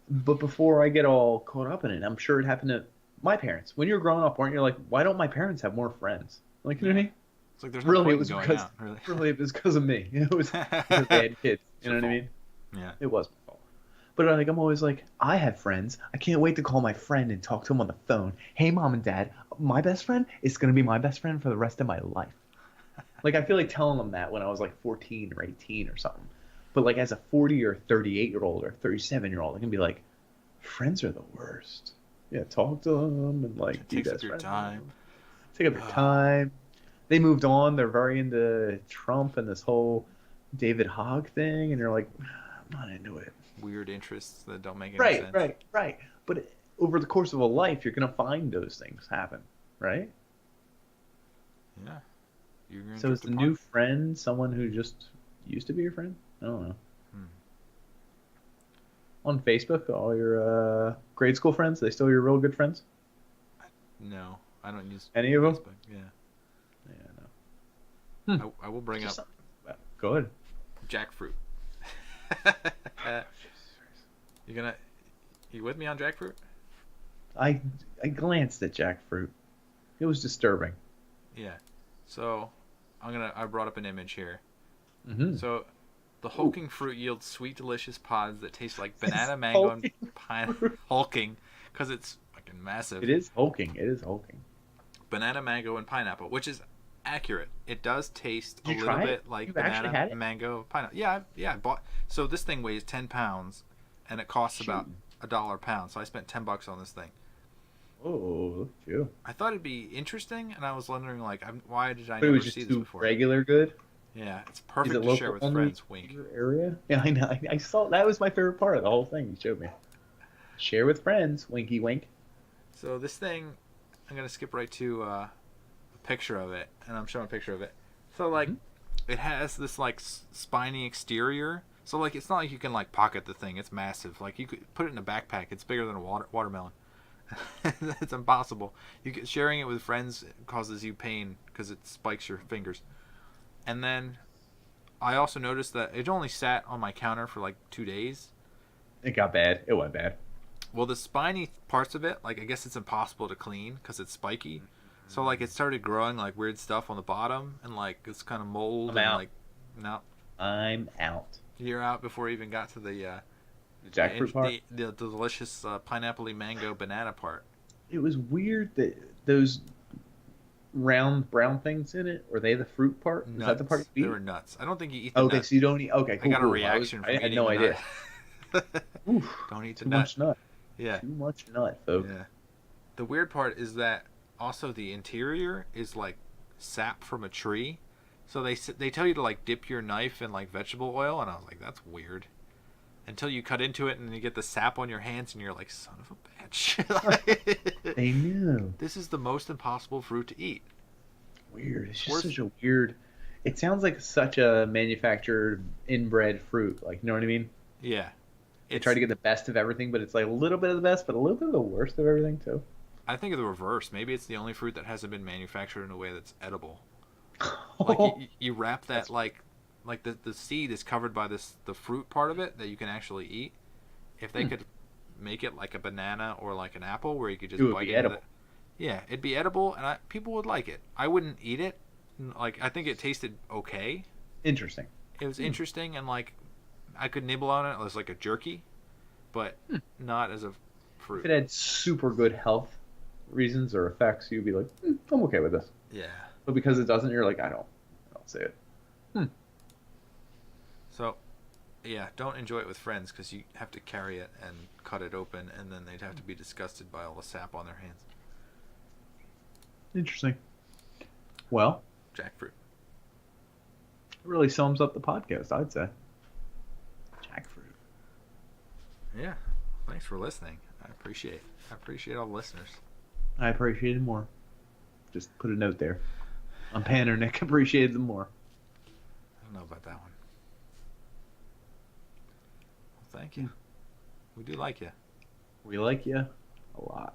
But before I get all caught up in it, I'm sure it happened to my parents. When you were growing up, weren't you like, why don't my parents have more friends? Like, you know what I mean? It's like there's no Really, point it was in going because out. Really. really it was because of me. It was because they had kids. You know what I mean? Yeah. It was my fault. But like I'm always like, I have friends. I can't wait to call my friend and talk to him on the phone. Hey, mom and dad, my best friend is gonna be my best friend for the rest of my life. Like I feel like telling them that when I was like 14 or 18 or something. But like as a 40 or 38-year-old or 37-year-old, I can be like, friends are the worst. Yeah, talk to them and like It takes up your time. Take up your time. They moved on. They're very into Trump and this whole David Hogg thing, and you're like, I'm not into it. Weird interests that don't make any sense. Right. But over the course of a life, you're gonna find those things happen, right? Yeah. You're gonna So is drift the apart. new friend someone who just used to be your friend? I don't know. On Facebook, all your grade school friends, they still your real good friends? No, I don't use Any of them? Facebook. Yeah. Yeah, no. I will bring up Good. jackfruit. You with me on jackfruit? I glanced at jackfruit. It was disturbing. Yeah. So I brought up an image here. Mm-hmm. So the hulking fruit yields sweet, delicious pods that taste like banana, mango, and pine. Hulking, because it's fucking massive. It is hulking. Banana, mango, and pineapple, which is accurate. It does taste a Did you little try bit it? like You've actually had banana, it? mango, pineapple. Yeah, I bought. So this thing weighs 10 pounds, and it costs about $1 a pound. So I spent $10 on this thing. Oh, look at you. I thought it'd be interesting, and I was wondering like, why did I But it never was just see this too before? regular good. Yeah, it's Is perfect it to local share with only friends. Wink. in your area? Yeah, I know. I saw that was my favorite part of the whole thing you showed me. Share with friends. Winky wink. So this thing, I'm gonna skip right to a picture of it, and I'm showing a picture of it. So like, it has this like spiny exterior. So like, it's not like you can like pocket the thing. It's massive. Like you could put it in a backpack. It's bigger than a watermelon. It's impossible. Sharing it with friends causes you pain because it spikes your fingers. And then I also noticed that it only sat on my counter for like 2 days. It got bad. It went bad. Well, the spiny parts of it, like I guess it's impossible to clean because it's spiky. So like it started growing like weird stuff on the bottom and like it's kind of mold I'm and out. like no, I'm out. you're out before you even got to the The jackfruit part. the delicious pineapple-y mango banana part. It was weird that those round brown things in it, were they the fruit part? Is that the part They you were eat? nuts. I don't think you eat the Okay, nut. so you don't eat. Okay, cool. I got a cool. reaction I from had eating no the idea. nut. Oof, Don't eat the too nut. much nut. Yeah. Too much nut, folks. Yeah. The weird part is that also the interior is like sap from a tree. So they tell you to like dip your knife in like vegetable oil, and I was like, that's weird. Until you cut into it and you get the sap on your hands, and you're like, son of a bitch. They knew. This is the most impossible fruit to eat. Weird. It's just such a weird. It sounds like such a manufactured, inbred fruit. Like, you know what I mean? Yeah. They try to get the best of everything, but it's like a little bit of the best, but a little bit of the worst of everything too. I think of the reverse. Maybe it's the only fruit that hasn't been manufactured in a way that's edible. Like you wrap that like the seed is covered by the fruit part of it that you can actually eat. If they could make it like a banana or like an apple where you could just bite into it. Yeah, it'd be edible and people would like it. I wouldn't eat it. Like I think it tasted okay. Interesting. It was interesting and like I could nibble on it as like a jerky, but not as a fruit. If it had super good health reasons or effects, you'd be like, I'm okay with this. Yeah. But because it doesn't, you're like, I don't see it. So, yeah, don't enjoy it with friends because you have to carry it and cut it open, and then they'd have to be disgusted by all the sap on their hands. Interesting. Well, Jackfruit. it really sums up the podcast, I'd say. Jackfruit. Yeah. Thanks for listening. I appreciate all the listeners. I appreciated more. Just put a note there. I'm Pander Nick appreciated them more. I don't know about that one. thank you. We do like you. We like you a lot.